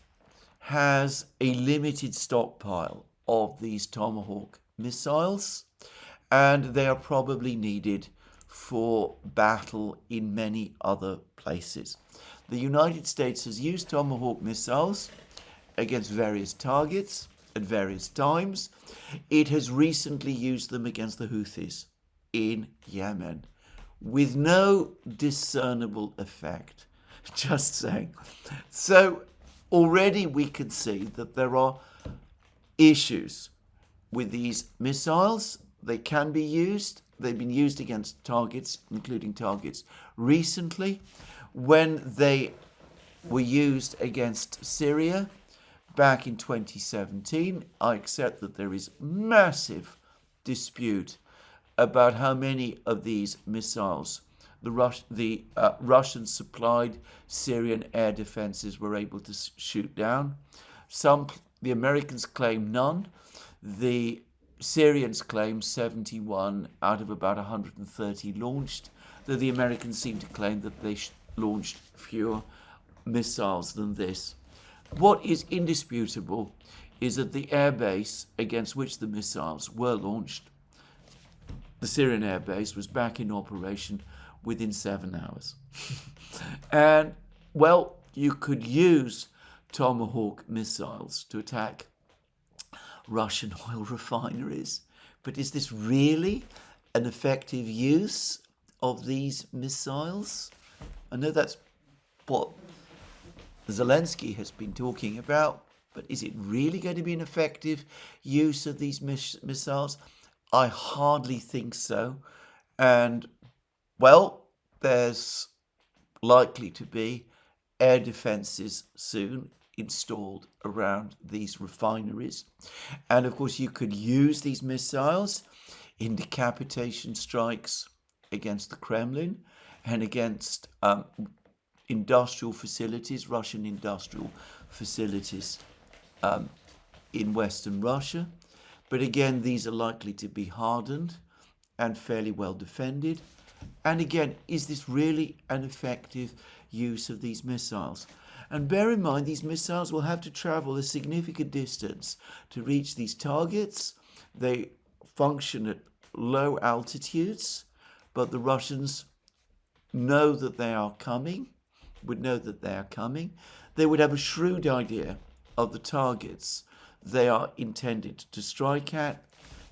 Speaker 1: has a limited stockpile of these Tomahawk missiles, and they are probably needed for battle in many other places. The United States has used Tomahawk missiles against various targets at various times. It has recently used them against the Houthis in Yemen with no discernible effect. Just saying. So already we can see that there are issues with these missiles. They can be used. They've been used against targets, including targets recently. When they were used against Syria back in 2017, I accept that there is massive dispute about how many of these missiles the Russian-supplied Syrian air defenses were able to shoot down. The Americans claim none. The Syrians claim 71 out of about 130 launched, though the Americans seem to claim that they launched fewer missiles than this. What is indisputable is that the airbase against which the missiles were launched, the Syrian airbase, was back in operation within 7 hours. And, well, you could use Tomahawk missiles to attack Russian oil refineries, but is this really an effective use of these missiles? I know that's what Zelensky has been talking about, but is it really going to be an effective use of these missiles? I hardly think so. And, well, there's likely to be air defenses soon installed around these refineries. And, of course, you could use these missiles in decapitation strikes against the Kremlin and against industrial facilities, Russian industrial facilities in Western Russia. But again, these are likely to be hardened and fairly well defended. And again, is this really an effective use of these missiles? And bear in mind, these missiles will have to travel a significant distance to reach these targets. They function at low altitudes, but the Russians know that they are coming, would know that they are coming. They would have a shrewd idea of the targets they are intended to strike at.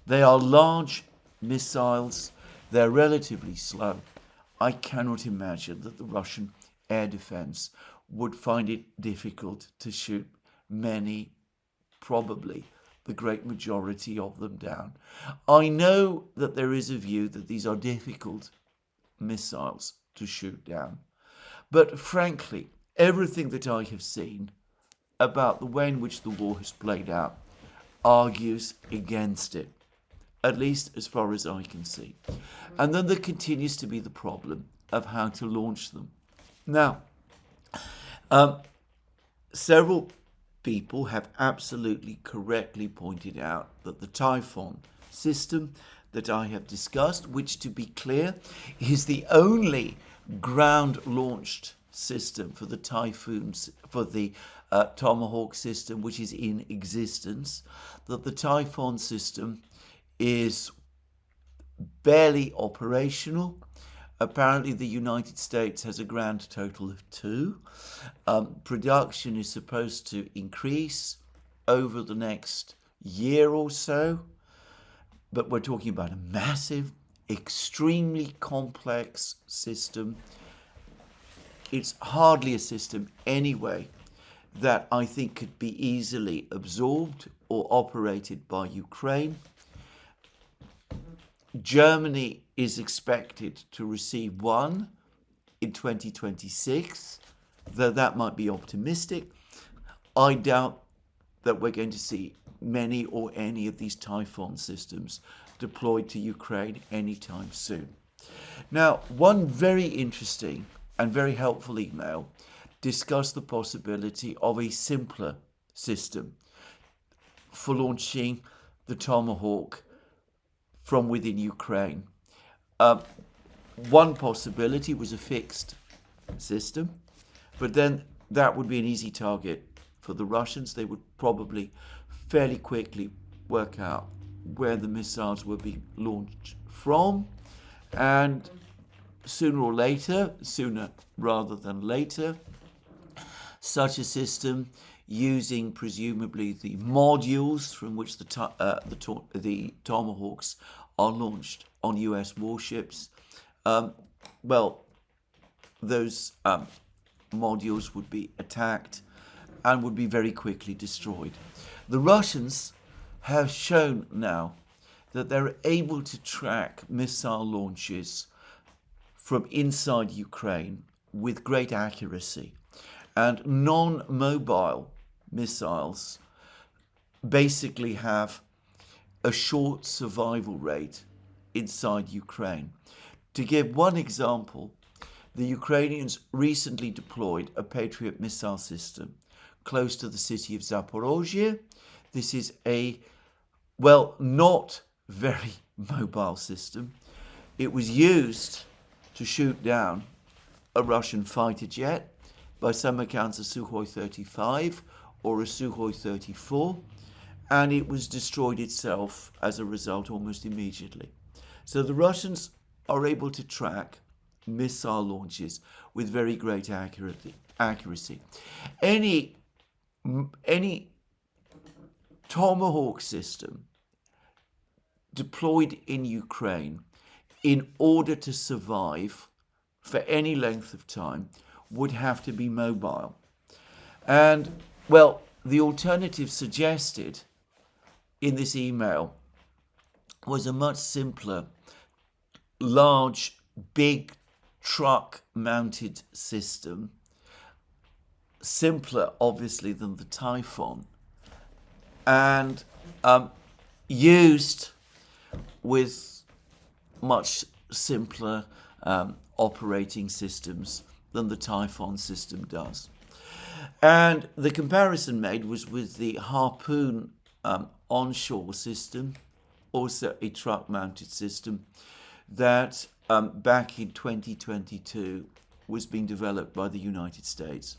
Speaker 1: They are large missiles. They're relatively slow. I cannot imagine that the Russian air defense would find it difficult to shoot many, probably the great majority of them down. I know that there is a view that these are difficult missiles to shoot down. But frankly, everything that I have seen about the way in which the war has played out argues against it, at least as far as I can see. And then there continues to be the problem of how to launch them. Now, several people have absolutely correctly pointed out that the Typhoon system that I have discussed, which, to be clear, is the only ground-launched system for the Typhoons, for the Tomahawk system, which is in existence, that the Typhoon system is barely operational. Apparently, the United States has a grand total of 2. Production is supposed to increase over the next year or so, but we're talking about a massive, extremely complex system. It's hardly a system anyway that I think could be easily absorbed or operated by Ukraine. Germany is expected to receive 1 in 2026, though that might be optimistic. I doubt that we're going to see many or any of these Typhoon systems deployed to Ukraine anytime soon. Now, one very interesting and very helpful email discussed the possibility of a simpler system for launching the Tomahawk from within Ukraine. One possibility was a fixed system, but then that would be an easy target for the Russians. They would probably fairly quickly work out where the missiles were being launched from, and sooner rather than later, such a system, using presumably the modules from which the Tomahawks are launched on US warships, those modules would be attacked and would be very quickly destroyed. The Russians have shown now that they're able to track missile launches from inside Ukraine with great accuracy. And non-mobile missiles basically have a short survival rate inside Ukraine. To give one example, the Ukrainians recently deployed a Patriot missile system close to the city of Zaporozhye. This is a, not very mobile system. It was used to shoot down a Russian fighter jet, by some accounts a Sukhoi 35 or a Sukhoi 34, and it was destroyed itself as a result almost immediately. So the Russians are able to track missile launches with very great accuracy. Any Tomahawk system deployed in Ukraine in order to survive for any length of time would have to be mobile. And, the alternative suggested in this email was a much simpler, large, big truck-mounted system, simpler, obviously, than the Typhoon, and used with much simpler operating systems than the Typhoon system does. And the comparison made was with the Harpoon onshore system, also a truck-mounted system that back in 2022 was being developed by the United States.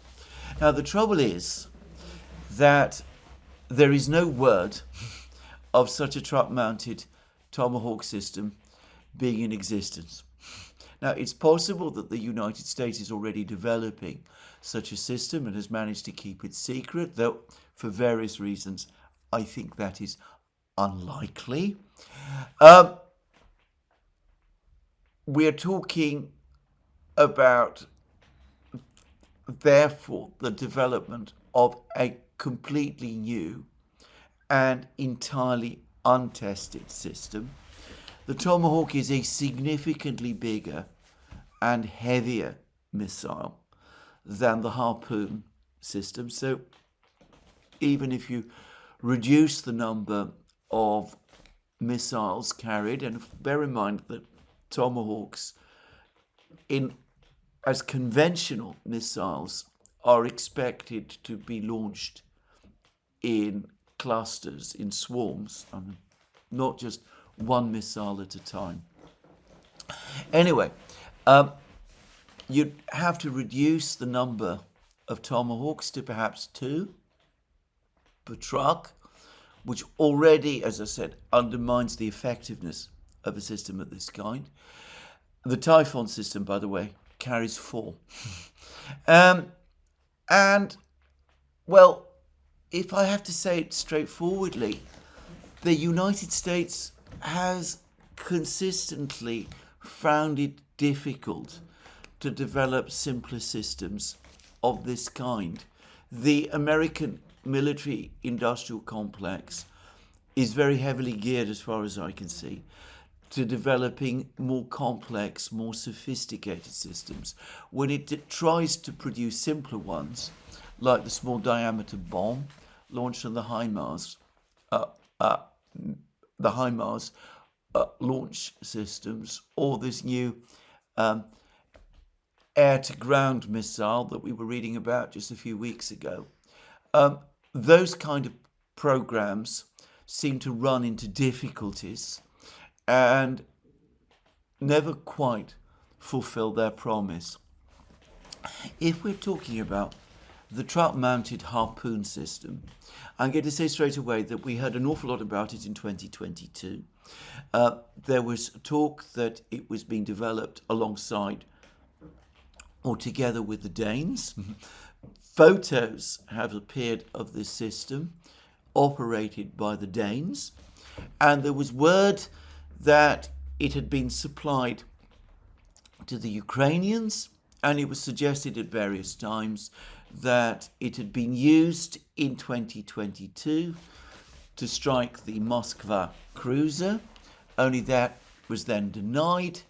Speaker 1: Now, the trouble is that there is no word of such a truck-mounted Tomahawk system being in existence. Now, it's possible that the United States is already developing such a system and has managed to keep it secret, though for various reasons I think that is unlikely. We're talking about, therefore, the development of a completely new and entirely untested system. The Tomahawk is a significantly bigger and heavier missile than the Harpoon system. So even if you reduce the number of missiles carried, and bear in mind that Tomahawks as conventional missiles are expected to be launched in clusters, in swarms, not just one missile at a time. Anyway, you'd have to reduce the number of Tomahawks to perhaps 2 per truck, which already, as I said, undermines the effectiveness of a system of this kind. The Typhon system, by the way, carries 4. And, well, if I have to say it straightforwardly, the United States has consistently found it difficult to develop simpler systems of this kind. The American military industrial complex is very heavily geared, as far as I can see, to developing more complex, more sophisticated systems. When it tries to produce simpler ones, like the small diameter bomb launched on the HIMARS, launch systems, or this new air-to-ground missile that we were reading about just a few weeks ago. Those kind of programs seem to run into difficulties and never quite fulfill their promise. If we're talking about the truck-mounted harpoon system, I'm going to say straight away that we heard an awful lot about it in 2022. There was talk that it was being developed alongside or together with the Danes. Photos have appeared of this system operated by the Danes, and there was word that it had been supplied to the Ukrainians, and it was suggested at various times that it had been used in 2022 to strike the Moskva cruiser, only that was then denied,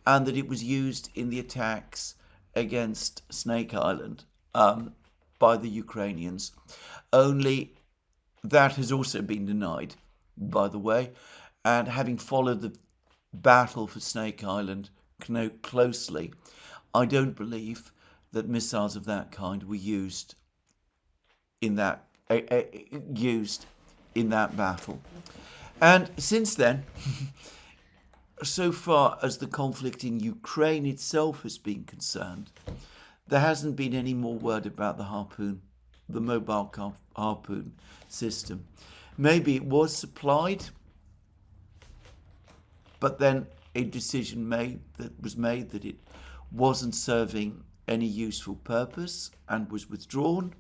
Speaker 1: and that it was used in the attacks against Snake Island by the Ukrainians. Only that has also been denied, by the way, and having followed the battle for Snake Island closely, I don't believe that missiles of that kind were used in that battle. And since then, so far as the conflict in Ukraine itself has been concerned, there hasn't been any more word about the harpoon, the mobile harpoon system. Maybe it was supplied, but then a decision was made that it wasn't serving any useful purpose and was withdrawn,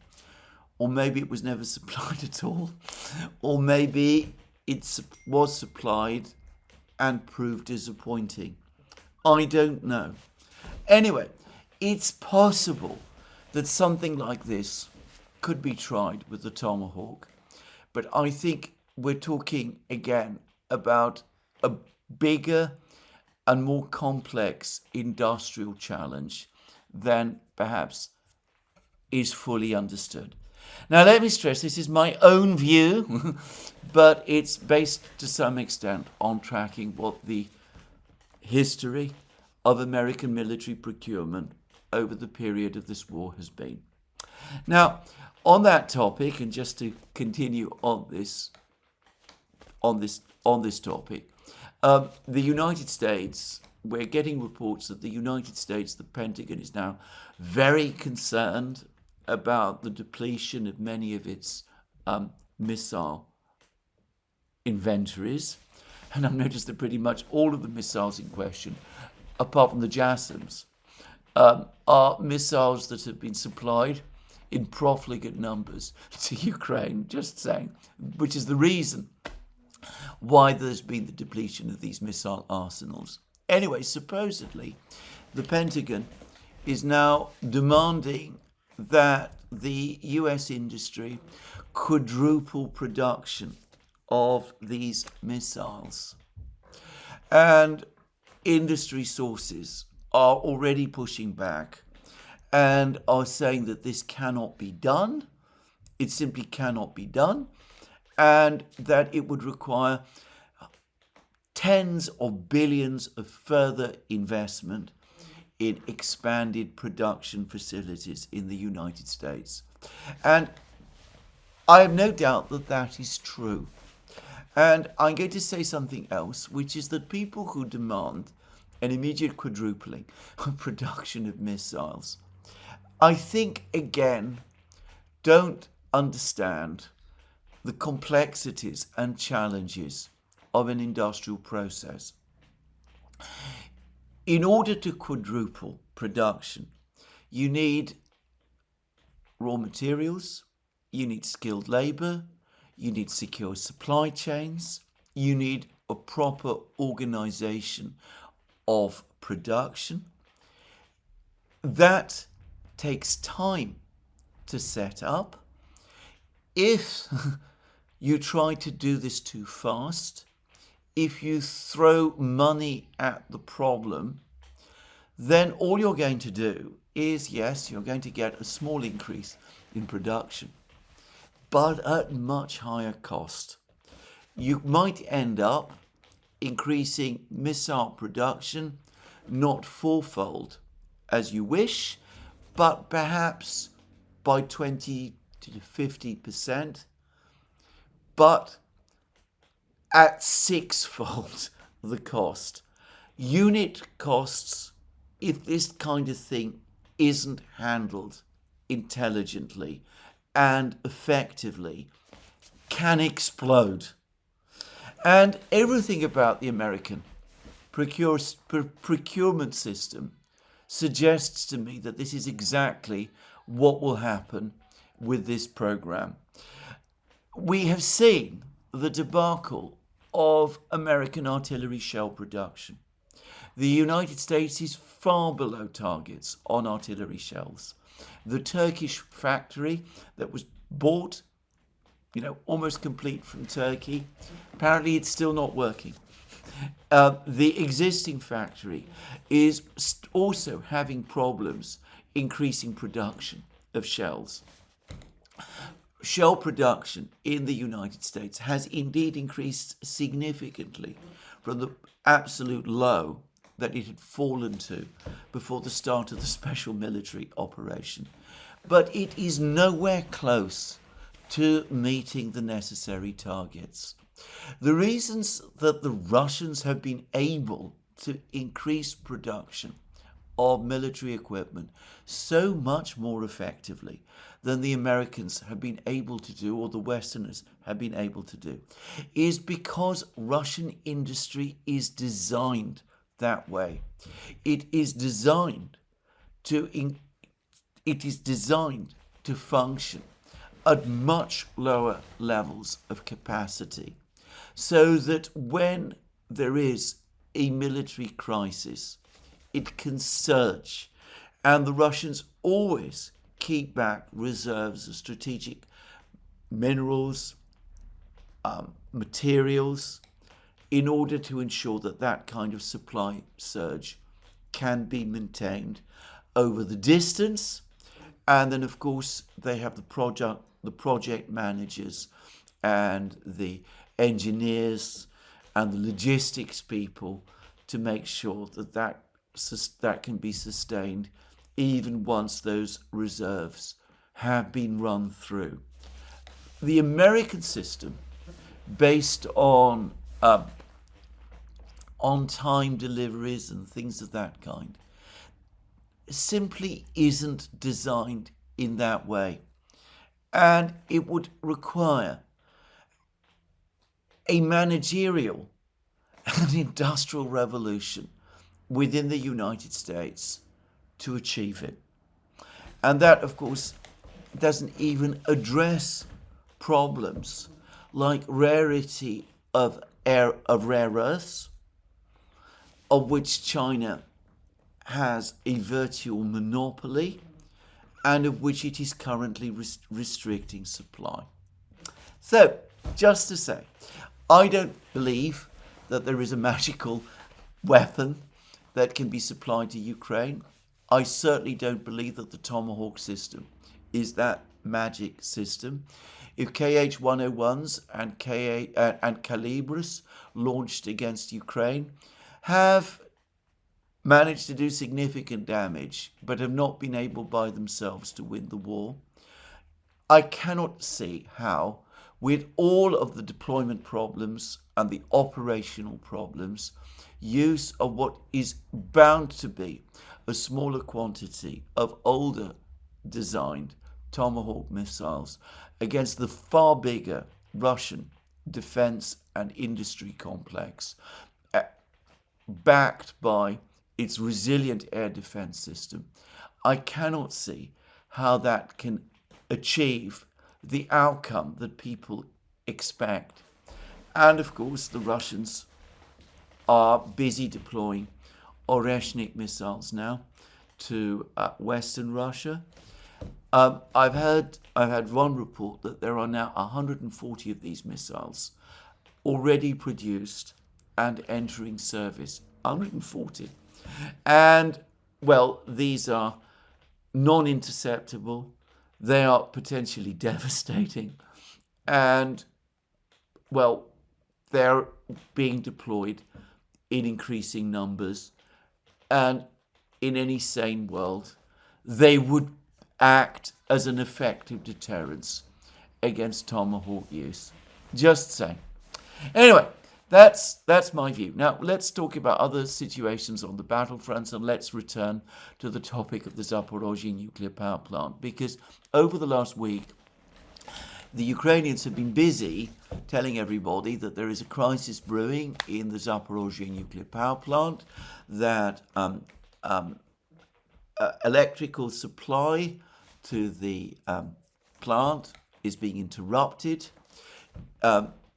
Speaker 1: or maybe it was never supplied at all, or maybe it was supplied and proved disappointing. I don't know. Anyway, it's possible that something like this could be tried with the Tomahawk, but I think we're talking again about a bigger and more complex industrial challenge than perhaps is fully understood. Now, let me stress, this is my own view, but it's based to some extent on tracking what the history of American military procurement over the period of this war has been. Now, on that topic, and just to continue on this topic, the United States, we're getting reports that the United States, the Pentagon, is now very concerned about the depletion of many of its missile inventories. And I've noticed that pretty much all of the missiles in question, apart from the JASSMs, are missiles that have been supplied in profligate numbers to Ukraine, just saying, which is the reason why there's been the depletion of these missile arsenals. Anyway, supposedly, the Pentagon is now demanding that the US industry quadruple production of these missiles. And industry sources are already pushing back and are saying that this cannot be done. It simply cannot be done. And that it would require tens of billions of further investment in expanded production facilities in the United States. And I have no doubt that that is true. And I'm going to say something else, which is that people who demand an immediate quadrupling of production of missiles, I think, again, don't understand the complexities and challenges of an industrial process. In order to quadruple production, you need raw materials, you need skilled labor, you need secure supply chains, you need a proper organization of production. That takes time to set up. If you try to do this too fast, if you throw money at the problem, then all you're going to do is, yes, you're going to get a small increase in production, but at much higher cost. You might end up increasing missile production, not fourfold as you wish, but perhaps by 20 to 50%, but at sixfold the cost. Unit costs, if this kind of thing isn't handled intelligently and effectively, can explode. And everything about the American procurement system suggests to me that this is exactly what will happen with this program. We have seen the debacle of American artillery shell production. The United States is far below targets on artillery shells. The Turkish factory that was bought, almost complete from Turkey, apparently it's still not working. The existing factory is also having problems increasing production of shells. Shell production in the United States has indeed increased significantly from the absolute low that it had fallen to before the start of the special military operation. But it is nowhere close to meeting the necessary targets. The reasons that the Russians have been able to increase production of military equipment so much more effectively than the Americans have been able to do, or the Westerners have been able to do, is because Russian industry is designed that way. It is designed to function at much lower levels of capacity, so that when there is a military crisis, it can surge. And the Russians always keep back reserves of strategic minerals, materials, in order to ensure that that kind of supply surge can be maintained over the distance. And then, of course, they have the project managers and the engineers and the logistics people to make sure that that can be sustained even once those reserves have been run through. The American system, based on on-time deliveries and things of that kind, simply isn't designed in that way. And it would require a managerial and industrial revolution within the United States to achieve it. And that, of course, doesn't even address problems like rarity of rare earths, of which China has a virtual monopoly and of which it is currently restricting supply. So, just to say, I don't believe that there is a magical weapon that can be supplied to Ukraine. I certainly don't believe that the Tomahawk system is that magic system. If KH-101s and Calibres launched against Ukraine have managed to do significant damage, but have not been able by themselves to win the war, I cannot see how, with all of the deployment problems and the operational problems, use of what is bound to be a smaller quantity of older designed Tomahawk missiles against the far bigger Russian defense and industry complex, backed by its resilient air defense system, I cannot see how that can achieve the outcome that people expect. And of course, the Russians are busy deploying Oreshnik missiles now to Western Russia. I've had one report that there are now 140 of these missiles already produced and entering service. 140. And, well, these are non-interceptable. They are potentially devastating. And, well, they're being deployed in increasing numbers. And in any sane world, they would act as an effective deterrence against Tomahawk use. Just saying. Anyway, that's my view. Now, let's talk about other situations on the battlefronts, and let's return to the topic of the Zaporozhye nuclear power plant, because over the last week, the Ukrainians have been busy telling everybody that there is a crisis brewing in the Zaporozhye nuclear power plant, that electrical supply to the plant is being interrupted.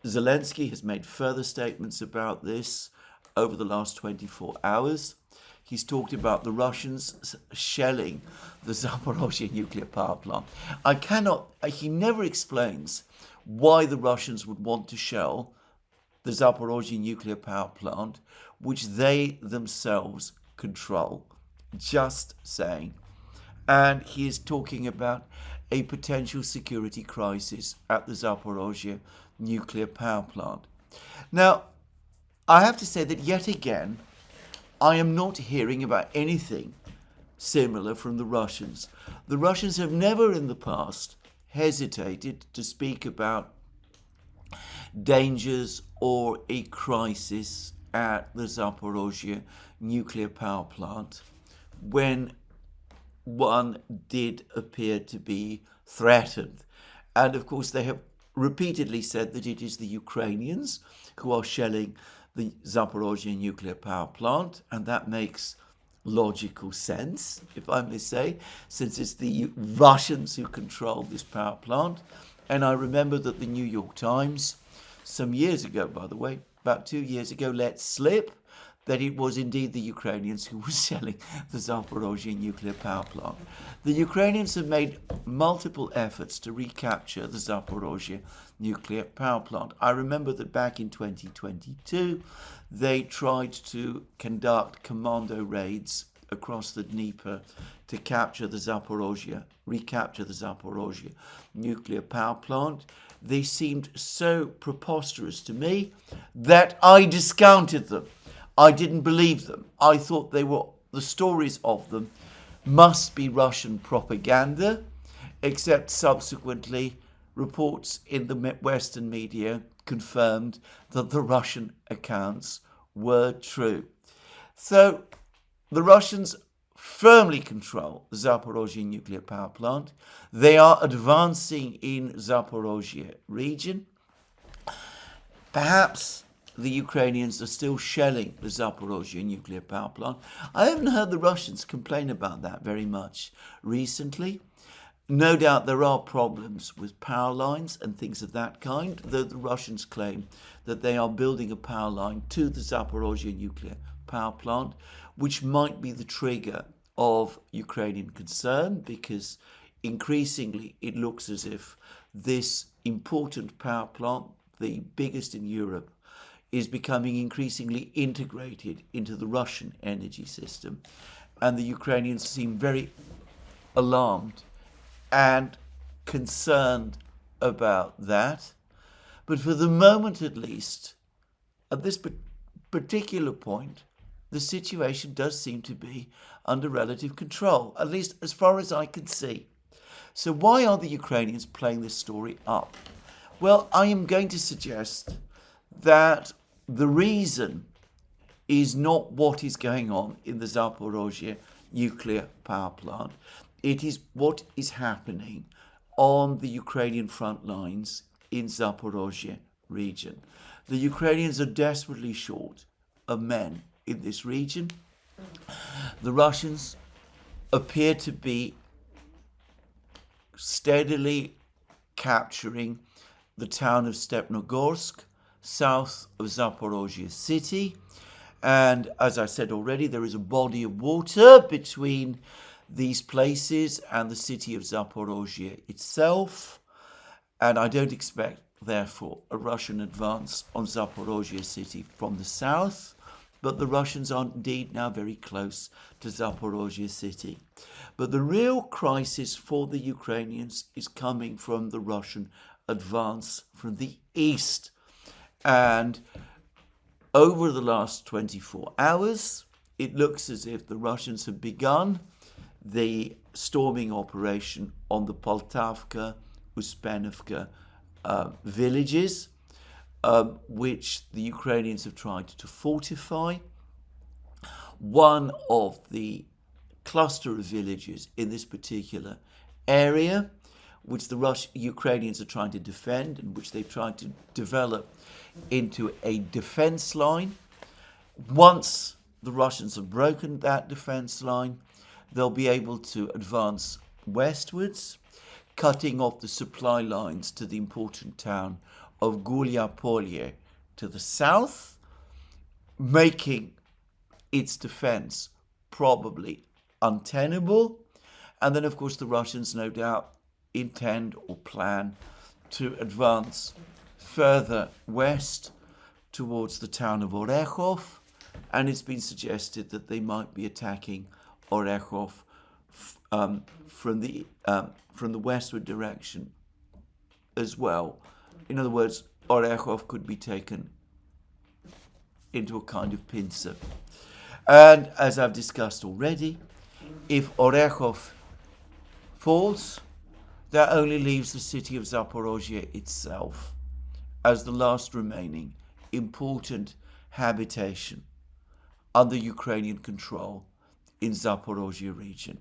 Speaker 1: Zelensky has made further statements about this over the last 24 hours. He's talked about the Russians shelling the Zaporozhye nuclear power plant. He never explains why the Russians would want to shell the Zaporozhye nuclear power plant, which they themselves control. Just saying. And he is talking about a potential security crisis at the Zaporozhye nuclear power plant. Now, I have to say that yet again, I am not hearing about anything similar from the Russians. The Russians have never in the past hesitated to speak about dangers or a crisis at the Zaporozhye nuclear power plant when one did appear to be threatened. And of course, they have repeatedly said that it is the Ukrainians who are shelling the Zaporozhye nuclear power plant, and that makes logical sense, if I may say, since it's the Russians who control this power plant. And I remember that the New York Times, some years ago, by the way, about 2 years ago, let slip that it was indeed the Ukrainians who were shelling the Zaporozhye nuclear power plant. The Ukrainians have made multiple efforts to recapture the Zaporozhye nuclear power plant. I remember that back in 2022, they tried to conduct commando raids across the Dnieper to recapture the Zaporozhye nuclear power plant. They seemed so preposterous to me that I discounted them. I didn't believe them. I thought the stories of them must be Russian propaganda, except subsequently reports in the Western media confirmed that the Russian accounts were true. So the Russians firmly control the Zaporozhye nuclear power plant. They are advancing in Zaporozhye region. Perhaps the Ukrainians are still shelling the Zaporozhye nuclear power plant. I haven't heard the Russians complain about that very much recently. No doubt there are problems with power lines and things of that kind, though the Russians claim that they are building a power line to the Zaporozhye nuclear power plant, which might be the trigger of Ukrainian concern, because increasingly it looks as if this important power plant, the biggest in Europe, is becoming increasingly integrated into the Russian energy system. And the Ukrainians seem very alarmed and concerned about that. But for the moment, at least, at this particular point, the situation does seem to be under relative control, at least as far as I can see. So why are the Ukrainians playing this story up? Well, I am going to suggest that the reason is not what is going on in the Zaporozhye nuclear power plant. it is what is happening on the Ukrainian front lines in Zaporozhye region. The Ukrainians are desperately short of men in this region. The Russians appear to be steadily capturing the town of Stepnogorsk, south of Zaporozhye city. And as I said already, there is a body of water between these places and the city of Zaporozhye itself. And I don't expect, therefore, a Russian advance on Zaporozhye city from the south. But the Russians are indeed now very close to Zaporozhye city. But the real crisis for the Ukrainians is coming from the Russian advance from the east. And over the last 24 hours, it looks as if the Russians have begun the storming operation on the Poltavka, Uspenovka villages, which the Ukrainians have tried to fortify. One of the cluster of villages in this particular area, which the Ukrainians are trying to defend and which they've tried to develop into a defense line. Once the Russians have broken that defense line, they'll be able to advance westwards, cutting off the supply lines to the important town of Gulyapolye to the south, making its defense probably untenable. And then, of course, the Russians no doubt intend or plan to advance further west towards the town of Orekhov, and it's been suggested that they might be attacking Orekhov from the westward direction as well. In other words, Orekhov could be taken into a kind of pincer. And as I've discussed already, if Orekhov falls, that only leaves the city of Zaporozhye itself as the last remaining important habitation under Ukrainian control in Zaporozhye region.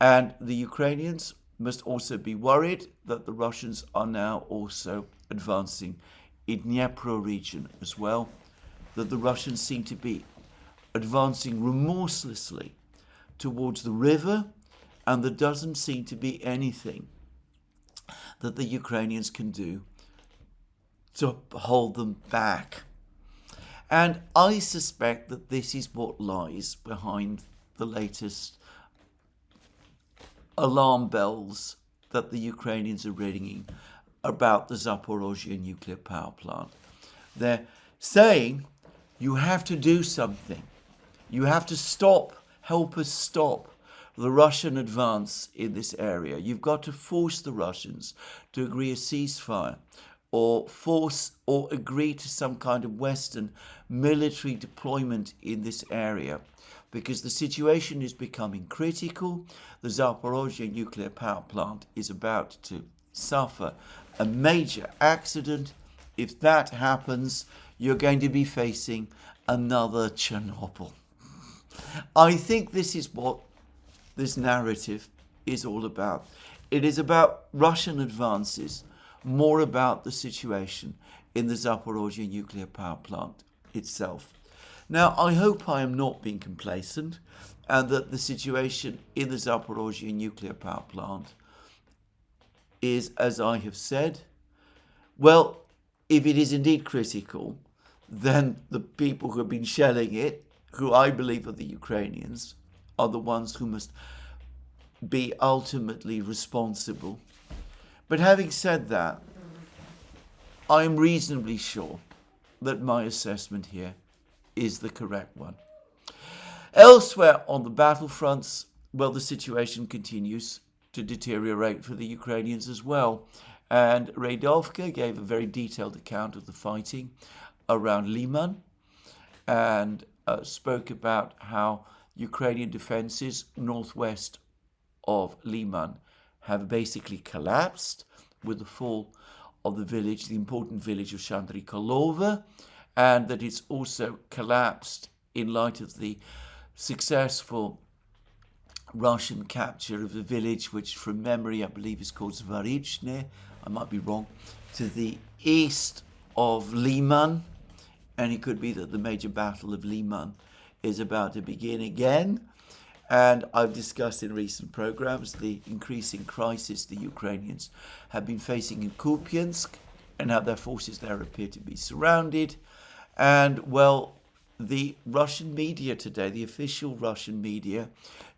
Speaker 1: And the Ukrainians must also be worried that the Russians are now also advancing in Dnipro region as well, that the Russians seem to be advancing remorselessly towards the river, and there doesn't seem to be anything that the Ukrainians can do to hold them back. And I suspect that this is what lies behind the latest alarm bells that the Ukrainians are ringing about the Zaporozhye nuclear power plant. They're saying, you have to do something. You have to help us stop the Russian advance in this area. You've got to force the Russians to agree a ceasefire, or agree to some kind of Western military deployment in this area, because the situation is becoming critical. The Zaporozhye nuclear power plant is about to suffer a major accident. If that happens, you're going to be facing another Chernobyl. I think this is what this narrative is all about. It is about Russian advances, more about the situation in the Zaporozhye nuclear power plant itself. Now, I hope I am not being complacent and that the situation in the Zaporozhye nuclear power plant is, as I have said, well, if it is indeed critical, then the people who have been shelling it, who I believe are the Ukrainians, are the ones who must be ultimately responsible. But having said that, I am reasonably sure that my assessment here is the correct one. Elsewhere on the battlefronts, well, the situation continues to deteriorate for the Ukrainians as well. And Radovka gave a very detailed account of the fighting around Liman and spoke about how Ukrainian defenses northwest of Liman have basically collapsed with the fall of the village, the important village of Shandrikolova, and that it's also collapsed in light of the successful Russian capture of a village which, from memory, I believe is called Zaporizhzhye, I might be wrong, to the east of Liman, and it could be that the major battle of Liman is about to begin again. And I've discussed in recent programs the increasing crisis the Ukrainians have been facing in Kupiansk and how their forces there appear to be surrounded. And, well, the Russian media today, the official Russian media,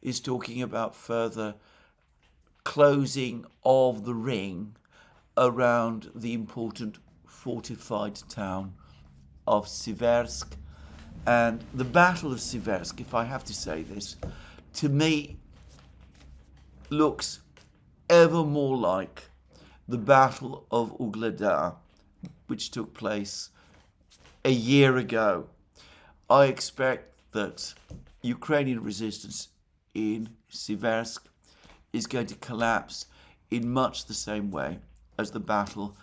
Speaker 1: is talking about further closing of the ring around the important fortified town of Siversk. And the Battle of Siversk, if I have to say this, to me looks ever more like the Battle of Ugledar, which took place a year ago. I expect that Ukrainian resistance in Siversk is going to collapse in much the same way as the battle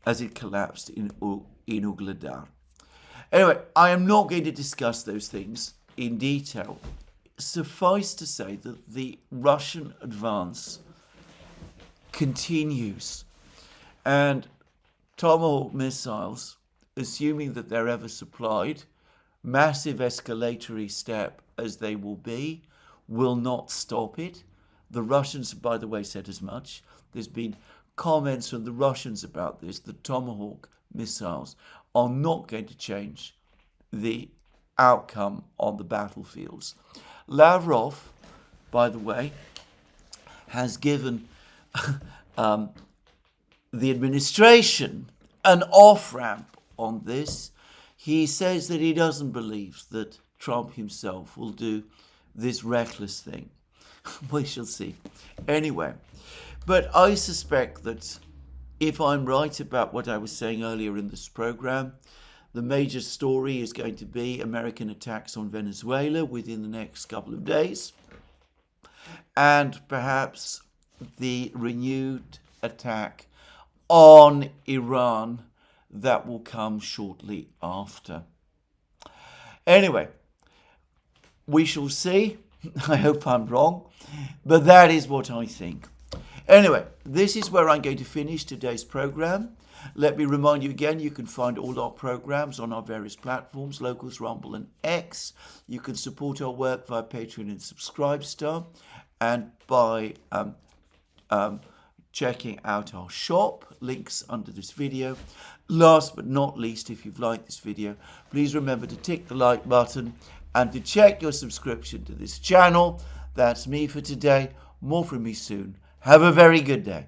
Speaker 1: as it collapsed in Ugledar. Anyway, I am not going to discuss those things in detail. Suffice to say that the Russian advance continues, and Tomahawk missiles, assuming that they're ever supplied, massive escalatory step as they will be, will not stop it. The Russians, by the way, said as much. There's been comments from the Russians about this. The Tomahawk missiles are not going to change the outcome on the battlefields. Lavrov, by the way, has given the administration an off-ramp on this. He says that he doesn't believe that Trump himself will do this reckless thing. We shall see. Anyway, but I suspect that if I'm right about what I was saying earlier in this program, the major story is going to be American attacks on Venezuela within the next couple of days, and perhaps the renewed attack on Iran that will come shortly after. Anyway, we shall see. I hope I'm wrong, but that is what I think. Anyway, this is where I'm going to finish today's program. Let me remind you again, you can find all our programs on our various platforms, Locals, Rumble and X. You can support our work via Patreon and Subscribestar, and by checking out our shop, links under this video. Last but not least, if you've liked this video, please remember to tick the like button and to check your subscription to this channel. That's me for today. More from me soon. Have a very good day.